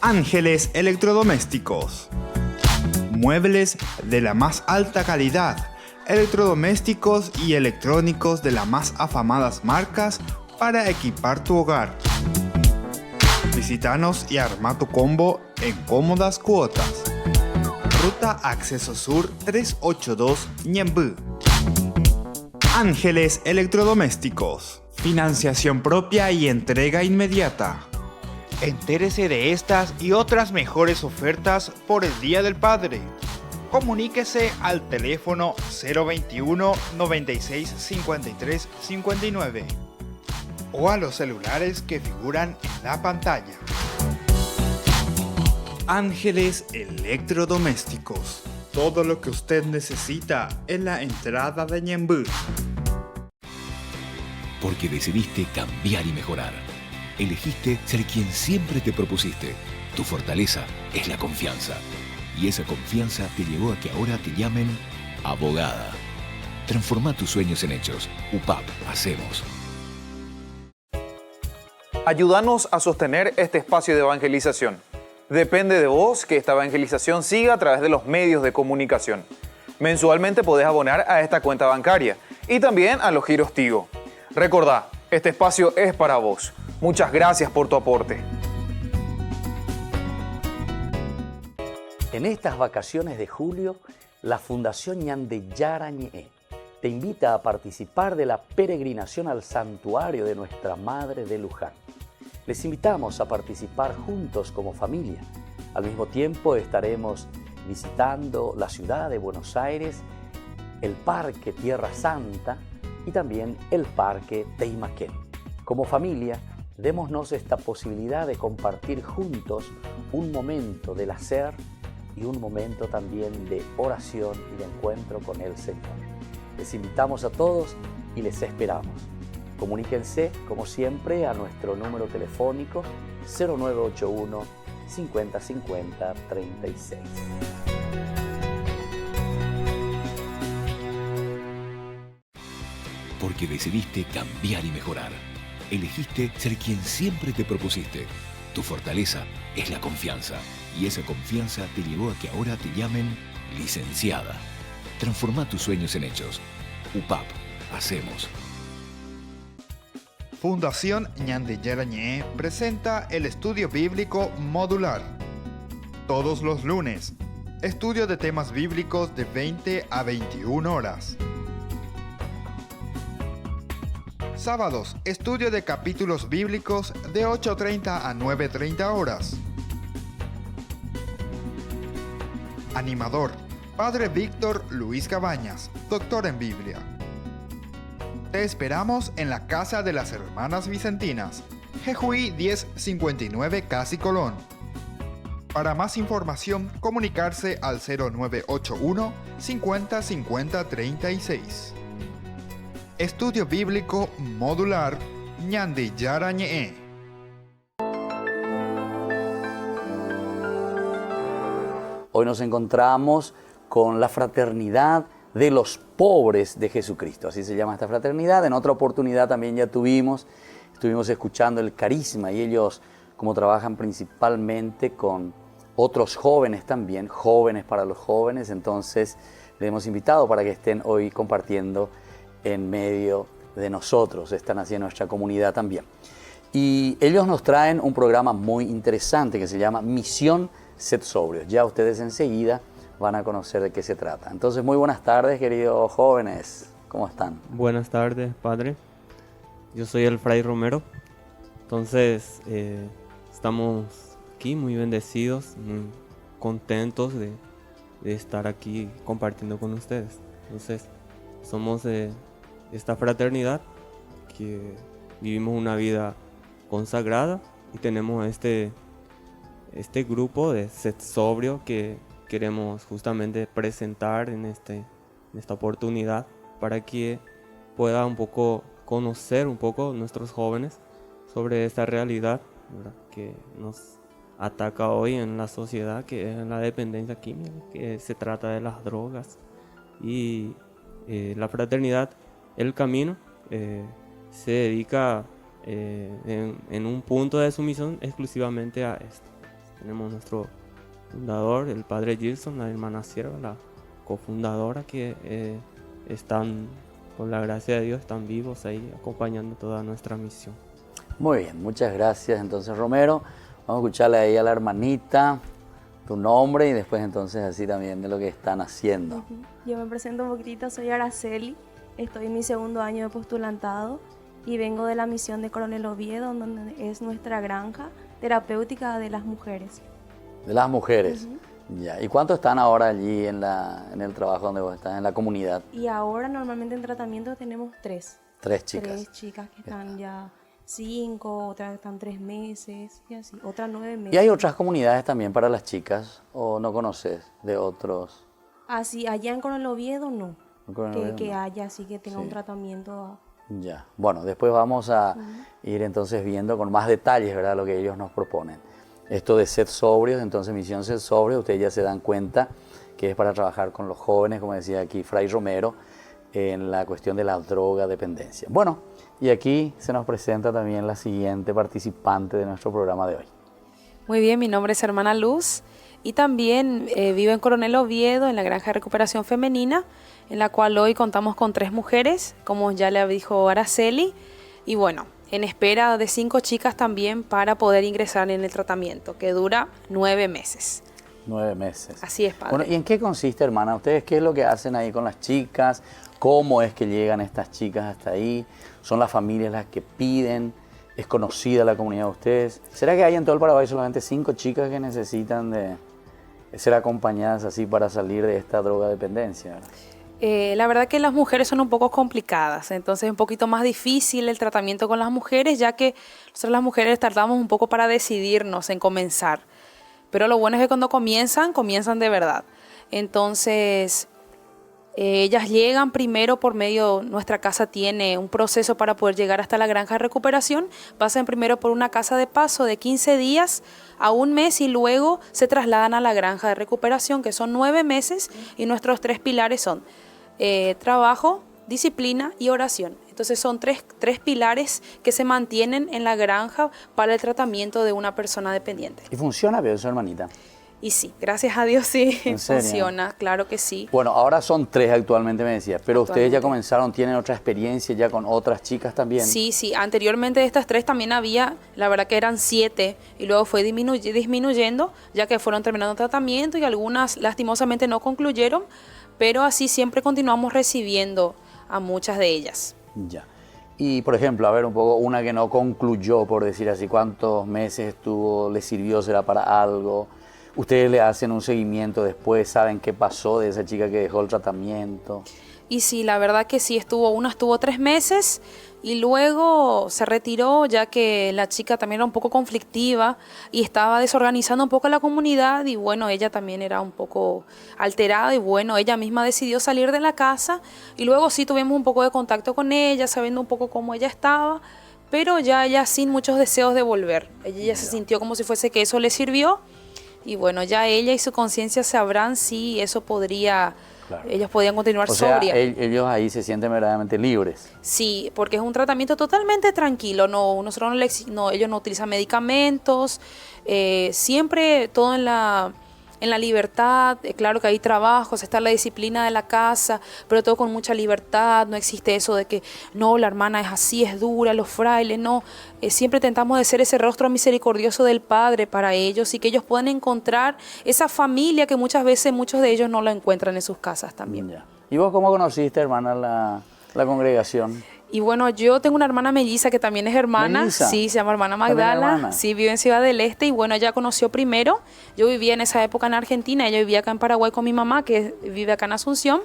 Ángeles Electrodomésticos. Muebles de la más alta calidad, electrodomésticos y electrónicos de las más afamadas marcas para equipar tu hogar. Visítanos y arma tu combo en cómodas cuotas. Ruta Acceso Sur 382 Ñemby. Ángeles Electrodomésticos. Financiación propia y entrega inmediata. Entérese de estas y otras mejores ofertas por el Día del Padre. Comuníquese al teléfono 021 96 53 59 o a los celulares que figuran en la pantalla. Ángeles Electrodomésticos. Todo lo que usted necesita en la entrada de Ñemby. Porque decidiste cambiar y mejorar. Elegiste ser quien siempre te propusiste. Tu fortaleza es la confianza. Y esa confianza te llevó a que ahora te llamen abogada. Transforma tus sueños en hechos. UPAP, hacemos. Ayúdanos a sostener este espacio de evangelización. Depende de vos que esta evangelización siga a través de los medios de comunicación. Mensualmente podés abonar a esta cuenta bancaria y también a los giros Tigo. Recordá, este espacio es para vos. Muchas gracias por tu aporte. En estas vacaciones de julio, la Fundación Ñande Yarañe te invita a participar de la peregrinación al santuario de Nuestra Madre de Luján. Les invitamos a participar juntos como familia. Al mismo tiempo estaremos visitando la ciudad de Buenos Aires, el Parque Tierra Santa y también el Parque Teimaquén. Como familia, démonos esta posibilidad de compartir juntos un momento del hacer y un momento también de oración y de encuentro con el Señor. Les invitamos a todos y les esperamos. Comuníquense, como siempre, a nuestro número telefónico 0981 50 50 36. Porque decidiste cambiar y mejorar. Elegiste ser quien siempre te propusiste. Tu fortaleza es la confianza. Y esa confianza te llevó a que ahora te llamen licenciada. Transforma tus sueños en hechos. UPAP. Hacemos. Fundación Ñande Yarañé presenta el estudio bíblico modular. Todos los lunes, estudio de temas bíblicos de 20 a 21 horas. Sábados, estudio de capítulos bíblicos de 8:30 a 9:30 horas. Animador, Padre Víctor Luis Cabañas, doctor en Biblia. Te esperamos en la Casa de las Hermanas Vicentinas, Jejuí 1059 Casi Colón. Para más información, comunicarse al 0981 50 50 36. Estudio Bíblico Modular Ñande Yarañé. Hoy nos encontramos con la fraternidad de los pobres de Jesucristo, así se llama esta fraternidad. En otra oportunidad también ya estuvimos escuchando el carisma y ellos, como trabajan principalmente con otros jóvenes también, jóvenes para los jóvenes, entonces les hemos invitado para que estén hoy compartiendo en medio de nosotros, están haciendo nuestra comunidad también. Y ellos nos traen un programa muy interesante que se llama Misión Sed Sobrios. Ya ustedes enseguida van a conocer de qué se trata. Entonces, muy buenas tardes, queridos jóvenes. ¿Cómo están? Buenas tardes, padre. Yo soy el Fray Romero. Entonces, estamos aquí muy bendecidos, muy contentos de estar aquí compartiendo con ustedes. Entonces, somos de esta fraternidad que vivimos una vida consagrada y tenemos este grupo de Sed Sobrio que queremos justamente presentar en esta oportunidad para que pueda un poco conocer un poco nuestros jóvenes sobre esta realidad, ¿verdad?, que nos ataca hoy en la sociedad, que es la dependencia química, que se trata de las drogas. Y la fraternidad, el camino, se dedica en un punto de su misión exclusivamente a esto. Tenemos nuestro fundador, el padre Gilson, la hermana Sierva, la cofundadora, que están, por la gracia de Dios, están vivos ahí acompañando toda nuestra misión. Muy bien, muchas gracias. Entonces, Romero, vamos a escucharle ahí a la hermanita tu nombre y después entonces así también de lo que están haciendo. Yo me presento un poquitito, soy Araceli, estoy en mi segundo año de postulantado y vengo de la misión de Coronel Oviedo, donde es nuestra granja terapéutica de las mujeres. De las mujeres. Ya. ¿Y cuántos están ahora allí en el trabajo donde vos estás, en la comunidad? Y ahora normalmente en tratamiento tenemos 3. 3 chicas. 3 chicas que están ya 5, otras están 3 meses y así, otras 9 meses. ¿Y hay otras comunidades también para las chicas o no conoces de otros? Así, allá en Coronel Oviedo no. Que no. haya así que tenga un tratamiento. Ya. Bueno, después vamos a ir entonces viendo con más detalles, ¿verdad?, lo que ellos nos proponen. Esto de Sed Sobrios, entonces Misión Sed Sobrios, ustedes ya se dan cuenta que es para trabajar con los jóvenes, como decía aquí Fray Romero, en la cuestión de la drogadependencia. Bueno, y aquí se nos presenta también la siguiente participante de nuestro programa de hoy. Muy bien, mi nombre es hermana Luz y también vivo en Coronel Oviedo, en la Granja de Recuperación Femenina, en la cual hoy contamos con 3 mujeres, como ya le dijo Araceli, y bueno, en espera de 5 chicas también para poder ingresar en el tratamiento, que dura 9 meses. 9 meses. Así es, padre. Bueno, ¿y en qué consiste, hermana? ¿Ustedes qué es lo que hacen ahí con las chicas? ¿Cómo es que llegan estas chicas hasta ahí? ¿Son las familias las que piden? ¿Es conocida la comunidad de ustedes? ¿Será que hay en todo el Paraguay solamente 5 chicas que necesitan de ser acompañadas así para salir de esta drogadependencia, ¿verdad? La verdad que las mujeres son un poco complicadas, entonces es un poquito más difícil el tratamiento con las mujeres, ya que nosotros las mujeres tardamos un poco para decidirnos en comenzar. Pero lo bueno es que cuando comienzan de verdad. Entonces, Ellas llegan primero por medio, nuestra casa tiene un proceso para poder llegar hasta la granja de recuperación, pasan primero por una casa de paso de 15 días a un mes y luego se trasladan a la granja de recuperación, que son 9 meses, y nuestros 3 pilares son trabajo, disciplina y oración. Entonces son tres pilares que se mantienen en la granja para el tratamiento de una persona dependiente. ¿Y funciona bien eso, hermanita? Y sí, gracias a Dios sí, ¿En serio? funciona, claro que sí. Bueno, ahora son 3 actualmente, me decías, pero ustedes ya Actualmente. comenzaron, tienen otra experiencia ya con otras chicas también. Sí, sí, anteriormente de estas 3 también había, la verdad que eran 7 y luego fue disminuyendo ya que fueron terminando tratamiento y algunas lastimosamente no concluyeron, pero así siempre continuamos recibiendo a muchas de ellas. Ya. Y por ejemplo, a ver un poco, una que no concluyó, por decir así, ¿cuántos meses estuvo, le sirvió, será para algo? ¿Ustedes le hacen un seguimiento después? ¿Saben qué pasó de esa chica que dejó el tratamiento? Y sí, la verdad que sí, una estuvo 3 meses y luego se retiró ya que la chica también era un poco conflictiva y estaba desorganizando un poco la comunidad y bueno, ella también era un poco alterada y bueno, ella misma decidió salir de la casa y luego sí tuvimos un poco de contacto con ella, sabiendo un poco cómo ella estaba, pero ya ella sin muchos deseos de volver. Ella ya se sintió como si fuese que eso le sirvió y bueno, ya ella y su conciencia sabrán si eso podría... Claro. Ellos podían continuar O sea, sobria. ellos ahí se sienten verdaderamente libres. Sí, porque es un tratamiento totalmente tranquilo. Nosotros ellos no utilizan medicamentos. Siempre todo en la libertad. Claro que hay trabajos, está la disciplina de la casa, pero todo con mucha libertad. No existe eso de que no, la hermana es así, es dura, los frailes, no. Siempre intentamos de ser ese rostro misericordioso del Padre para ellos y que ellos puedan encontrar esa familia que muchas veces muchos de ellos no la encuentran en sus casas también. Ya. ¿Y vos cómo conociste, hermana, la congregación? Y bueno, yo tengo una hermana melliza que también es hermana, ¿Melliza? sí, se llama hermana ¿También Magdala, hermana? sí, vive en Ciudad del Este y bueno, ella conoció primero, yo vivía en esa época en Argentina, ella vivía acá en Paraguay con mi mamá que vive acá en Asunción.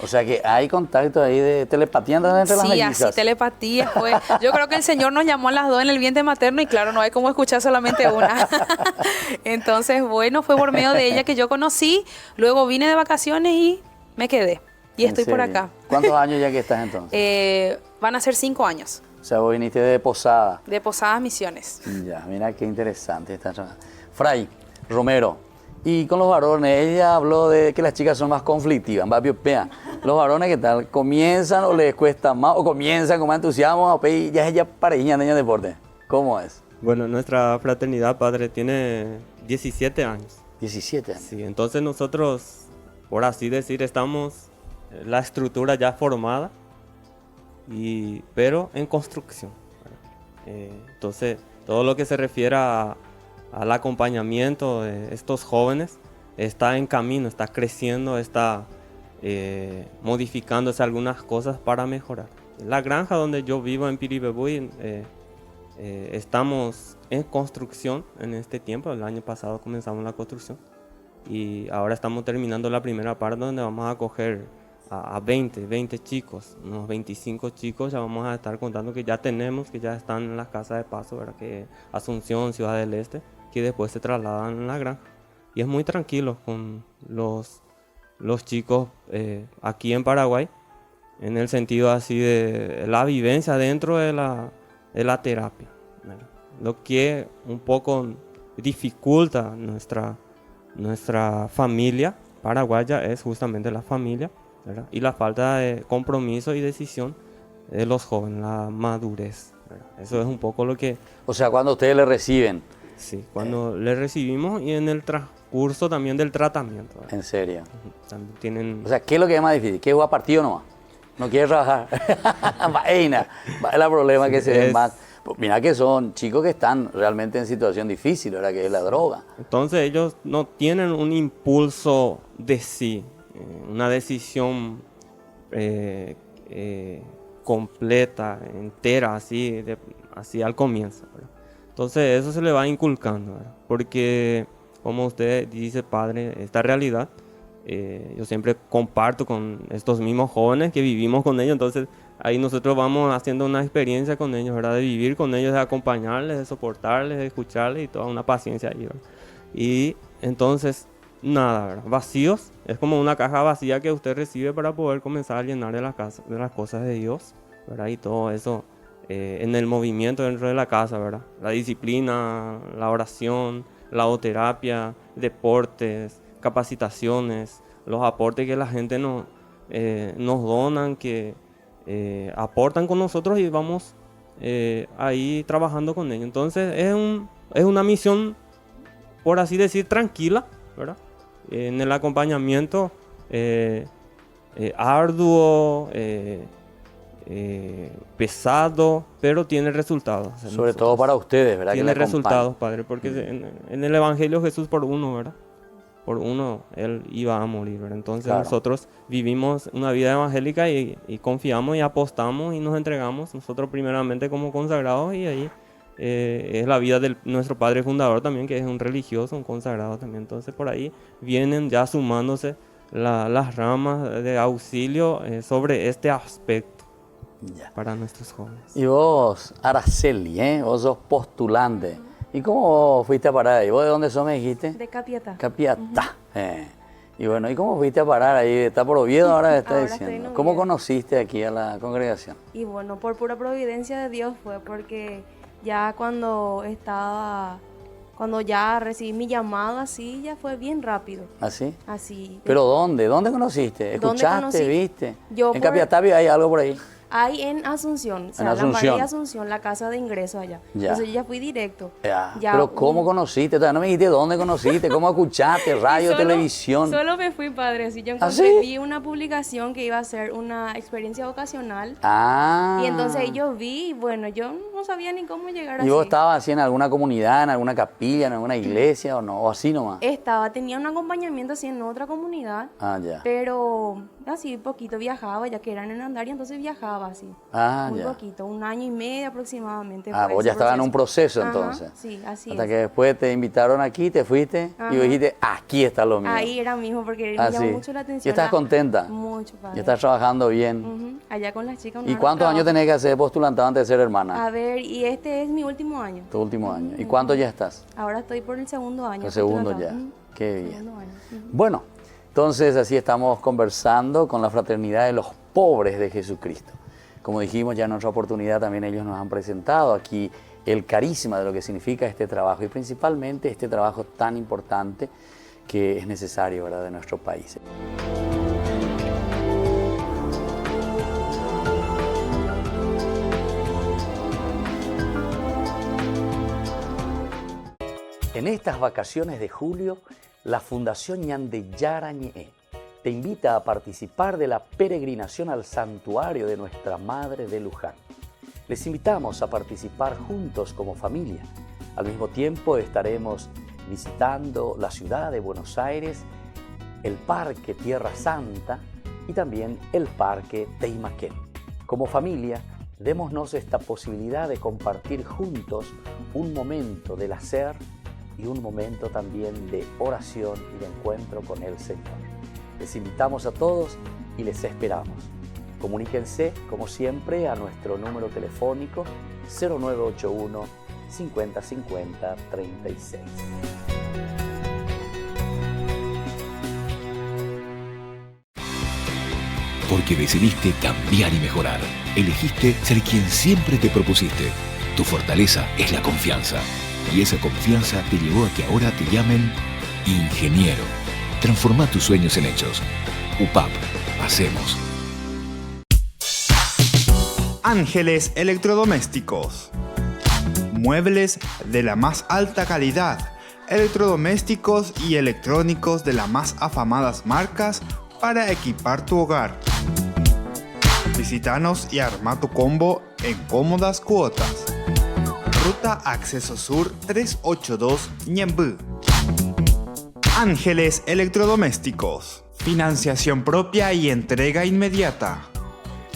O sea que hay contacto ahí de telepatía entre las Sí, mellizas. así telepatía fue. Yo creo que el Señor nos llamó a las 2 en el vientre materno y claro, no hay como escuchar solamente una. Entonces, bueno, fue por medio de ella que yo conocí, luego vine de vacaciones y me quedé. Y ¿En estoy por serio? acá. ¿Cuántos años ya que estás entonces? Van a ser 5 años O sea, vos viniste de Posada. de Posadas Misiones. Ya, mira qué interesante. Fray Romero, y con los varones, ella habló de que las chicas son más conflictivas. Los varones, ¿qué tal? ¿Comienzan o les cuesta más? ¿O comienzan con más entusiasmo? ¿O ya es ella pareja en el deporte? ¿Cómo es? Bueno, nuestra fraternidad, padre, tiene 17 años. 17 años. Sí, entonces nosotros, por así decir, estamos la estructura ya formada, pero en construcción. Entonces, todo lo que se refiere al acompañamiento de estos jóvenes está en camino, está creciendo, está modificándose algunas cosas para mejorar. La granja donde yo vivo en Piribebuy, estamos en construcción en este tiempo. El año pasado comenzamos la construcción y ahora estamos terminando la primera parte donde vamos a acoger a 20 chicos, unos 25 chicos. Ya vamos a estar contando que ya tenemos, que ya están en las casas de paso, ¿verdad? Que Asunción, Ciudad del Este, que después se trasladan a la granja. Y es muy tranquilo con los chicos aquí en Paraguay, en el sentido así de la vivencia dentro de la terapia, ¿verdad? Lo que un poco dificulta nuestra familia paraguaya es justamente la familia, ¿verdad? Y la falta de compromiso y decisión de los jóvenes, la madurez, ¿verdad? Eso es un poco lo que... O sea, cuando ustedes le reciben. Sí, cuando le recibimos y en el transcurso también del tratamiento, ¿verdad? En serio. También tienen... O sea, ¿qué es lo que es más difícil? ¿Qué jugar partido nomás? No quiere trabajar. Vaina. Es el problema que se ve más. Pues mira que son chicos que están realmente en situación difícil, ¿verdad? Que es la droga. Entonces ellos no tienen un impulso de sí, una decisión completa, entera, así al comienzo, ¿verdad? Entonces eso se le va inculcando, ¿verdad? Porque, como usted dice, padre, esta realidad, yo siempre comparto con estos mismos jóvenes que vivimos con ellos. Entonces ahí nosotros vamos haciendo una experiencia con ellos, ¿verdad? De vivir con ellos, de acompañarles, de soportarles, de escucharles y toda una paciencia ahí, ¿verdad? Y entonces nada, ¿verdad? Vacíos. Es como una caja vacía que usted recibe para poder comenzar a llenar de las cosas de Dios, ¿verdad? Y todo eso en el movimiento dentro de la casa, ¿verdad? La disciplina, la oración, la odoterapia, deportes, capacitaciones, los aportes que la gente nos donan, que aportan con nosotros y vamos ahí trabajando con ellos. Entonces es una misión, por así decir, tranquila, ¿verdad? En el acompañamiento arduo, pesado, pero tiene resultados. Sobre todo para ustedes, ¿verdad? Tiene que le resultados, Padre, porque en el Evangelio Jesús por uno, ¿verdad? Por uno Él iba a morir, ¿verdad? Entonces Claro. Nosotros vivimos una vida evangélica y confiamos y apostamos y nos entregamos nosotros primeramente como consagrados, y ahí es la vida de nuestro Padre Fundador también, que es un religioso, un consagrado también. Entonces por ahí vienen ya sumándose las ramas de auxilio sobre este aspecto Ya. para nuestros jóvenes. Y vos, Araceli, vos sos postulante. ¿Y cómo fuiste a parar ahí? ¿Vos de dónde sos, me dijiste? De Capiatá. Capiatá. Y bueno, ¿y cómo fuiste a parar ahí? ¿Está por Oviedo ahora? Está Ahora estoy en diciendo. Oviedo. ¿Cómo conociste aquí a la congregación? Y bueno, por pura providencia de Dios fue porque ya cuando ya recibí mi llamado así, ya fue bien rápido. ¿Así? Así. ¿Pero dónde? ¿Dónde conociste? ¿Dónde ¿Escuchaste? conocí? ¿Viste? Yo ¿En por- Capiatá hay algo por ahí? Ahí en Asunción, o sea, En la Asunción. María Asunción, la casa de ingreso allá. Ya. Entonces yo ya fui directo. Ya. Ya ¿Pero cómo un- conociste? Todavía no me dijiste dónde conociste, cómo escuchaste, radio, Solo- televisión. Solo me fui, padre. Así yo ¿Ah, encontré, sí? vi una publicación que iba a ser una experiencia vocacional. Ah. Y entonces yo vi, y bueno, yo no sabía ni cómo llegar ¿Y así. vos estabas así en alguna comunidad, en alguna capilla, en alguna iglesia o no? ¿O así nomás? Tenía un acompañamiento así en otra comunidad, Ah, ya. pero así poquito viajaba, ya que eran en Andaria, entonces viajaba así. Ah, Muy ya. poquito, 1 año y medio aproximadamente. Ah, fue vos ese ya estabas en un proceso Ajá, entonces. sí, así Hasta es. que después te invitaron aquí, te fuiste y Ajá. vos dijiste, aquí está lo mío. Ahí era mismo porque Ah, me llamó sí. mucho la ¿Y atención. estás contenta? Mucho, padre. ¿Y estás trabajando bien? Ujú, allá con las chicas. ¿Y cuántos años tenés que hacer postulantado antes de ser hermana? A ver, y este es mi último año. Tu último año. ¿Y cuántos ya estás? Ahora estoy por el segundo año. El segundo postulando. ya. Ujú, Qué bien. segundo año. Ujú. Bueno, entonces así estamos conversando con la fraternidad de los pobres de Jesucristo. Como dijimos ya en otra oportunidad, también ellos nos han presentado aquí el carisma de lo que significa este trabajo y principalmente este trabajo tan importante que es necesario, ¿verdad?, de nuestro país. En estas vacaciones de julio, la Fundación Ñandeyara Ñe'e te invita a participar de la peregrinación al santuario de Nuestra Madre de Luján. Les invitamos a participar juntos como familia. Al mismo tiempo estaremos visitando la ciudad de Buenos Aires, el Parque Tierra Santa y también el Parque Teimaquén. Como familia, démonos esta posibilidad de compartir juntos un momento del hacer y un momento también de oración y de encuentro con el Señor. Les invitamos a todos y les esperamos. Comuníquense, como siempre, a nuestro número telefónico 0981 50 50 36. Porque decidiste cambiar y mejorar. Elegiste ser quien siempre te propusiste. Tu fortaleza es la confianza. Y esa confianza te llevó a que ahora te llamen ingeniero. Transforma tus sueños en hechos. UPAP. Hacemos. Ángeles Electrodomésticos. Muebles de la más alta calidad, electrodomésticos y electrónicos de las más afamadas marcas para equipar tu hogar. Visítanos y arma tu combo en cómodas cuotas. Ruta Acceso Sur 382 Ñemby. Ángeles Electrodomésticos. Financiación propia y entrega inmediata.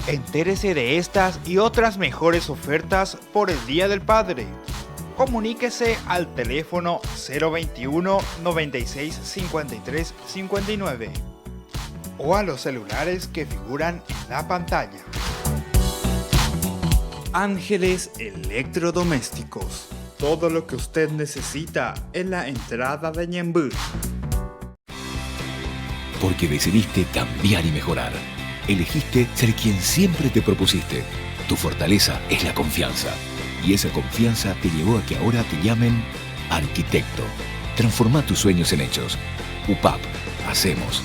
Entérese de estas y otras mejores ofertas por el Día del Padre. Comuníquese al teléfono 021 96 53 59 o a los celulares que figuran en la pantalla. Ángeles Electrodomésticos. Todo lo que usted necesita en la entrada de Ñemby. Porque decidiste cambiar y mejorar. Elegiste ser quien siempre te propusiste. Tu fortaleza es la confianza. Y esa confianza te llevó a que ahora te llamen arquitecto. Transforma tus sueños en hechos. UPAP. Hacemos.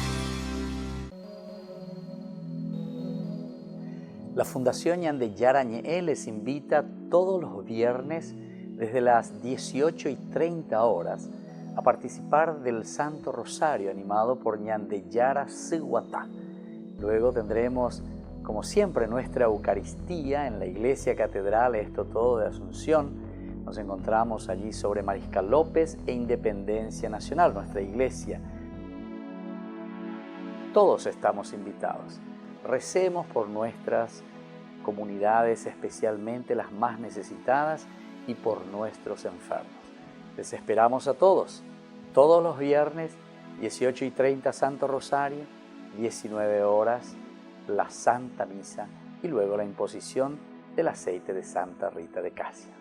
La Fundación Ñande Yarañe les invita todos los viernes desde las 18:30 horas a participar del Santo Rosario animado por Ñande Yara Siguatá. Luego tendremos, como siempre, nuestra Eucaristía en la Iglesia Catedral Esto Todo de Asunción. Nos encontramos allí sobre Mariscal López e Independencia Nacional, nuestra iglesia. Todos estamos invitados. Recemos por nuestras comunidades, especialmente las más necesitadas, y por nuestros enfermos. Les esperamos a todos los viernes, 18:30 Santo Rosario, 19 horas la Santa Misa y luego la imposición del aceite de Santa Rita de Casia.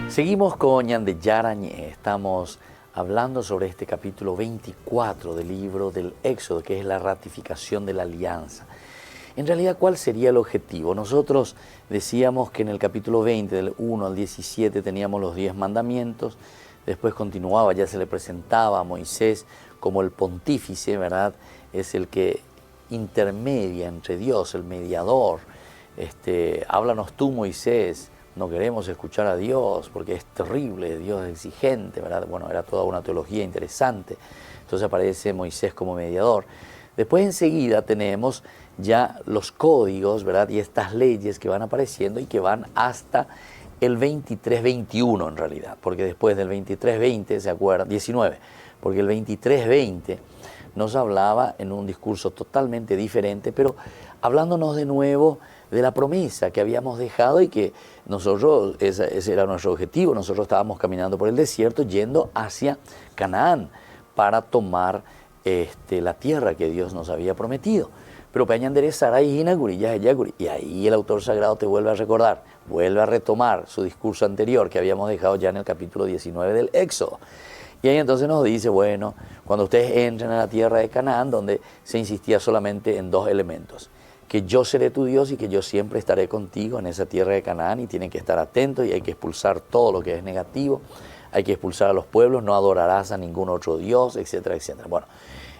Seguimos con Ñande Yarañe. Estamos hablando sobre este capítulo 24 del libro del Éxodo, que es la ratificación de la alianza. En realidad, ¿cuál sería el objetivo? Nosotros decíamos que en el capítulo 20, del 1 al 17, teníamos los 10 mandamientos. Después continuaba, ya se le presentaba a Moisés como el pontífice, ¿verdad? Es el que intermedia entre Dios, el mediador. Háblanos tú, Moisés. No queremos escuchar a Dios porque es terrible, Dios es exigente, ¿verdad? Bueno, era toda una teología interesante. Entonces aparece Moisés como mediador. Después enseguida tenemos ya los códigos, ¿verdad? Y estas leyes que van apareciendo y que van hasta el 23-21 en realidad. Porque después del 23-20, ¿se acuerdan? 19. Porque el 23-20 nos hablaba en un discurso totalmente diferente, pero hablándonos de nuevo de la promesa que habíamos dejado y que nosotros, ese era nuestro objetivo. Nosotros estábamos caminando por el desierto yendo hacia Canaán para tomar la tierra que Dios nos había prometido. Pero y ahí el autor sagrado te vuelve a recordar, vuelve a retomar su discurso anterior que habíamos dejado ya en el capítulo 19 del Éxodo. Y ahí entonces nos dice, bueno, cuando ustedes entren a la tierra de Canaán, donde se insistía solamente en 2 elementos, que yo seré tu Dios y que yo siempre estaré contigo en esa tierra de Canaán, y tienen que estar atentos y hay que expulsar todo lo que es negativo, hay que expulsar a los pueblos, no adorarás a ningún otro Dios, etcétera, etcétera. Bueno,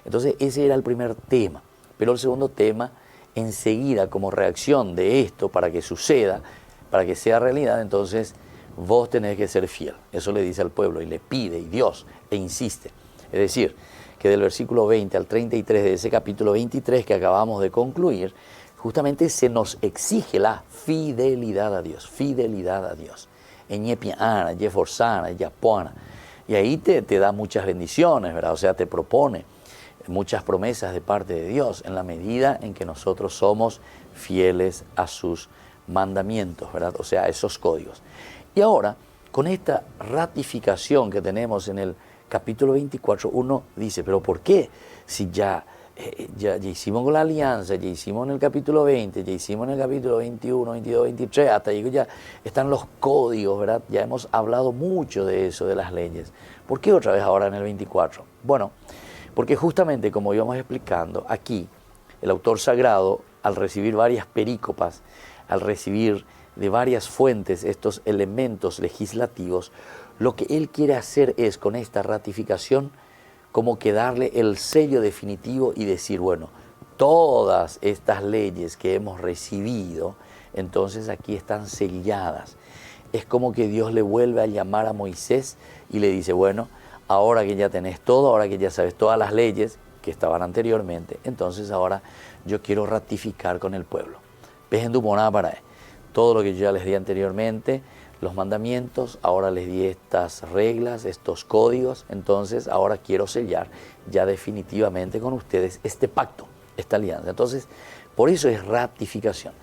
entonces ese era el primer tema, pero el segundo tema, enseguida como reacción de esto para que suceda, para que sea realidad, entonces vos tenés que ser fiel. Eso le dice al pueblo y le pide, y Dios e insiste. Es decir, que del versículo 20 al 33 de ese capítulo 23 que acabamos de concluir, justamente se nos exige la fidelidad a Dios, fidelidad a Dios. Eñepiana, Yeforzana, Yapuana. Y ahí te da muchas bendiciones, ¿verdad? O sea, te propone muchas promesas de parte de Dios en la medida en que nosotros somos fieles a sus mandamientos, ¿verdad? O sea, a esos códigos. Y ahora, con esta ratificación que tenemos en el capítulo 24, uno dice, ¿pero por qué? Si ya hicimos con la alianza, ya hicimos en el capítulo 20, ya hicimos en el capítulo 21, 22, 23, hasta ahí ya están los códigos, ¿verdad? Ya hemos hablado mucho de eso, de las leyes. ¿Por qué otra vez ahora en el 24? Bueno, porque justamente como íbamos explicando, aquí el autor sagrado, al recibir varias perícopas, al recibir de varias fuentes estos elementos legislativos, lo que él quiere hacer es, con esta ratificación, como que darle el sello definitivo y decir, bueno, todas estas leyes que hemos recibido, entonces aquí están selladas. Es como que Dios le vuelve a llamar a Moisés y le dice, bueno, ahora que ya tenés todo, ahora que ya sabes todas las leyes que estaban anteriormente, entonces ahora yo quiero ratificar con el pueblo. Todo lo que yo ya les di anteriormente, los mandamientos, ahora les di estas reglas, estos códigos, entonces ahora quiero sellar ya definitivamente con ustedes este pacto, esta alianza. Entonces, por eso es ratificación.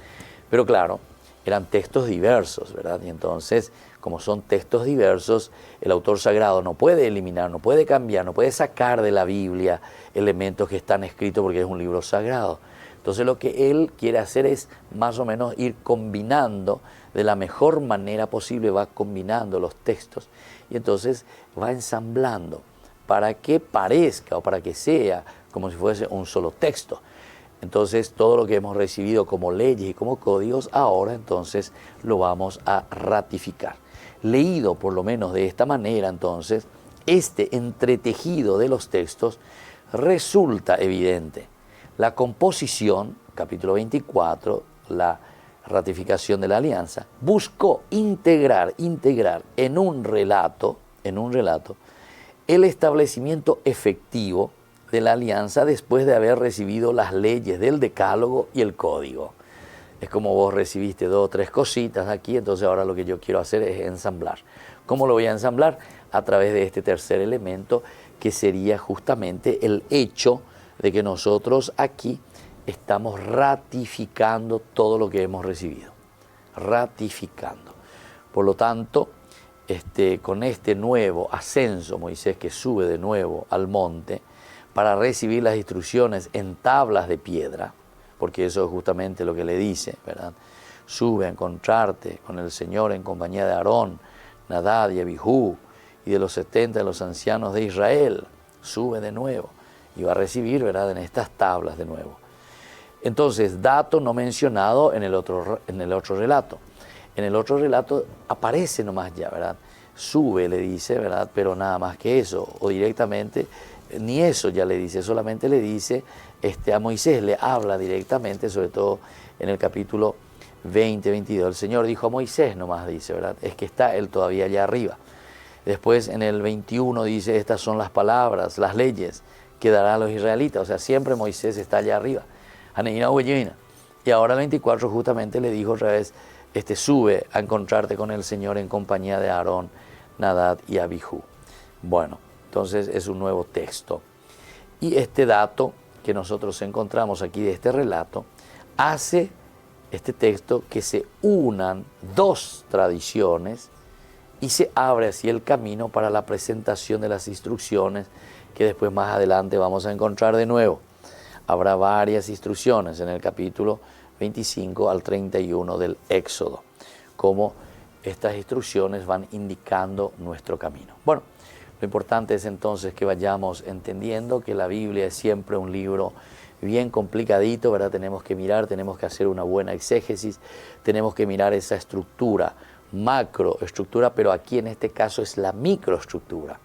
Pero claro, eran textos diversos, ¿verdad? Y entonces, como son textos diversos, el autor sagrado no puede eliminar, no puede cambiar, no puede sacar de la Biblia elementos que están escritos porque es un libro sagrado. Entonces lo que él quiere hacer es más o menos ir combinando de la mejor manera posible, va combinando los textos y entonces va ensamblando para que parezca o para que sea como si fuese un solo texto. Entonces todo lo que hemos recibido como leyes y como códigos, ahora entonces lo vamos a ratificar. Leído por lo menos de esta manera, entonces, este entretejido de los textos resulta evidente. La composición, capítulo 24, la ratificación de la alianza, buscó integrar en un relato, el establecimiento efectivo de la alianza después de haber recibido las leyes del decálogo y el código. Es como vos recibiste 2 o 3 cositas aquí, entonces ahora lo que yo quiero hacer es ensamblar. ¿Cómo lo voy a ensamblar? A través de este tercer elemento, que sería justamente el hecho de que nosotros aquí estamos ratificando todo lo que hemos recibido. Ratificando. Por lo tanto, con este nuevo ascenso, Moisés que sube de nuevo al monte para recibir las instrucciones en tablas de piedra, porque eso es justamente lo que le dice, ¿verdad? Sube a encontrarte con el Señor en compañía de Aarón, Nadab y Abihú, y de los 70 de los ancianos de Israel. Sube de nuevo y va a recibir, ¿verdad?, en estas tablas de nuevo. Entonces, dato no mencionado en el otro relato. En el otro relato aparece nomás ya, ¿verdad? Sube, le dice, ¿verdad? Pero nada más que eso, o directamente, ni eso ya le dice, solamente le dice a Moisés, le habla directamente, sobre todo en el capítulo 20, 22. El Señor dijo a Moisés nomás, dice, ¿verdad? Es que está él todavía allá arriba. Después en el 21 dice, estas son las palabras, las leyes que dará a los israelitas. O sea, siempre Moisés está allá arriba. Y ahora el 24 justamente le dijo otra vez, sube a encontrarte con el Señor en compañía de Aarón, Nadab y Abihú. Bueno, entonces es un nuevo texto. Y este dato que nosotros encontramos aquí de este relato, hace este texto que se unan 2 tradiciones y se abre así el camino para la presentación de las instrucciones que después más adelante vamos a encontrar de nuevo. Habrá varias instrucciones en el capítulo 25 al 31 del Éxodo, como estas instrucciones van indicando nuestro camino. Bueno, lo importante es entonces que vayamos entendiendo que la Biblia es siempre un libro bien complicadito, ¿verdad? Tenemos que mirar, tenemos que hacer una buena exégesis, tenemos que mirar esa estructura, macroestructura, pero aquí en este caso es la microestructura,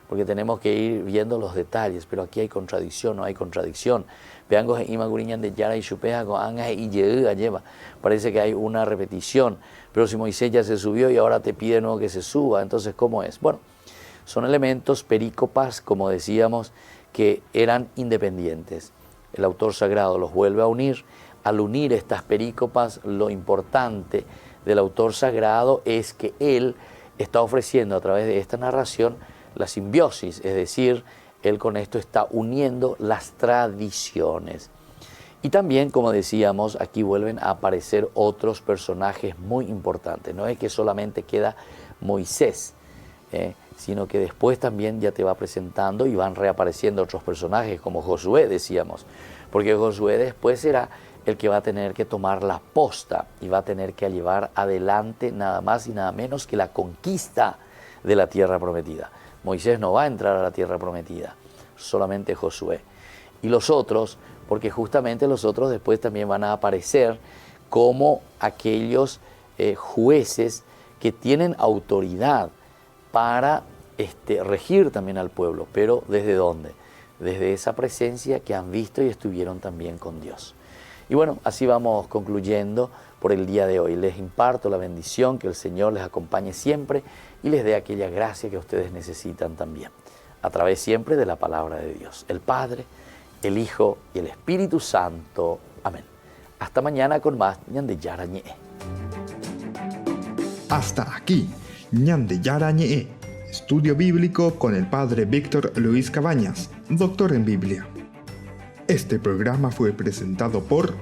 porque tenemos que ir viendo los detalles, pero aquí hay contradicción, no hay contradicción. Parece que hay una repetición, pero si Moisés ya se subió y ahora te pide de nuevo que se suba, entonces ¿cómo es? Bueno, son elementos perícopas, como decíamos, que eran independientes. El autor sagrado los vuelve a unir. Al unir estas perícopas, lo importante del autor sagrado es que él está ofreciendo a través de esta narración la simbiosis, es decir, él con esto está uniendo las tradiciones. Y también, como decíamos, aquí vuelven a aparecer otros personajes muy importantes. No es que solamente queda Moisés, sino que después también ya te va presentando y van reapareciendo otros personajes, como Josué, decíamos. Porque Josué después será el que va a tener que tomar la posta y va a tener que llevar adelante nada más y nada menos que la conquista de la tierra prometida. Moisés no va a entrar a la tierra prometida, solamente Josué. Y los otros, porque justamente los otros después también van a aparecer como aquellos jueces que tienen autoridad para regir también al pueblo. Pero ¿desde dónde? Desde esa presencia que han visto y estuvieron también con Dios. Y bueno, así vamos concluyendo por el día de hoy. Les imparto la bendición, que el Señor les acompañe siempre y les dé aquella gracia que ustedes necesitan también, a través siempre de la palabra de Dios, el Padre, el Hijo y el Espíritu Santo. Amén. Hasta mañana con más Ñande Yarañe. Hasta aquí, Ñande Yarañe, estudio bíblico con el Padre Víctor Luis Cabañas, doctor en Biblia. Este programa fue presentado por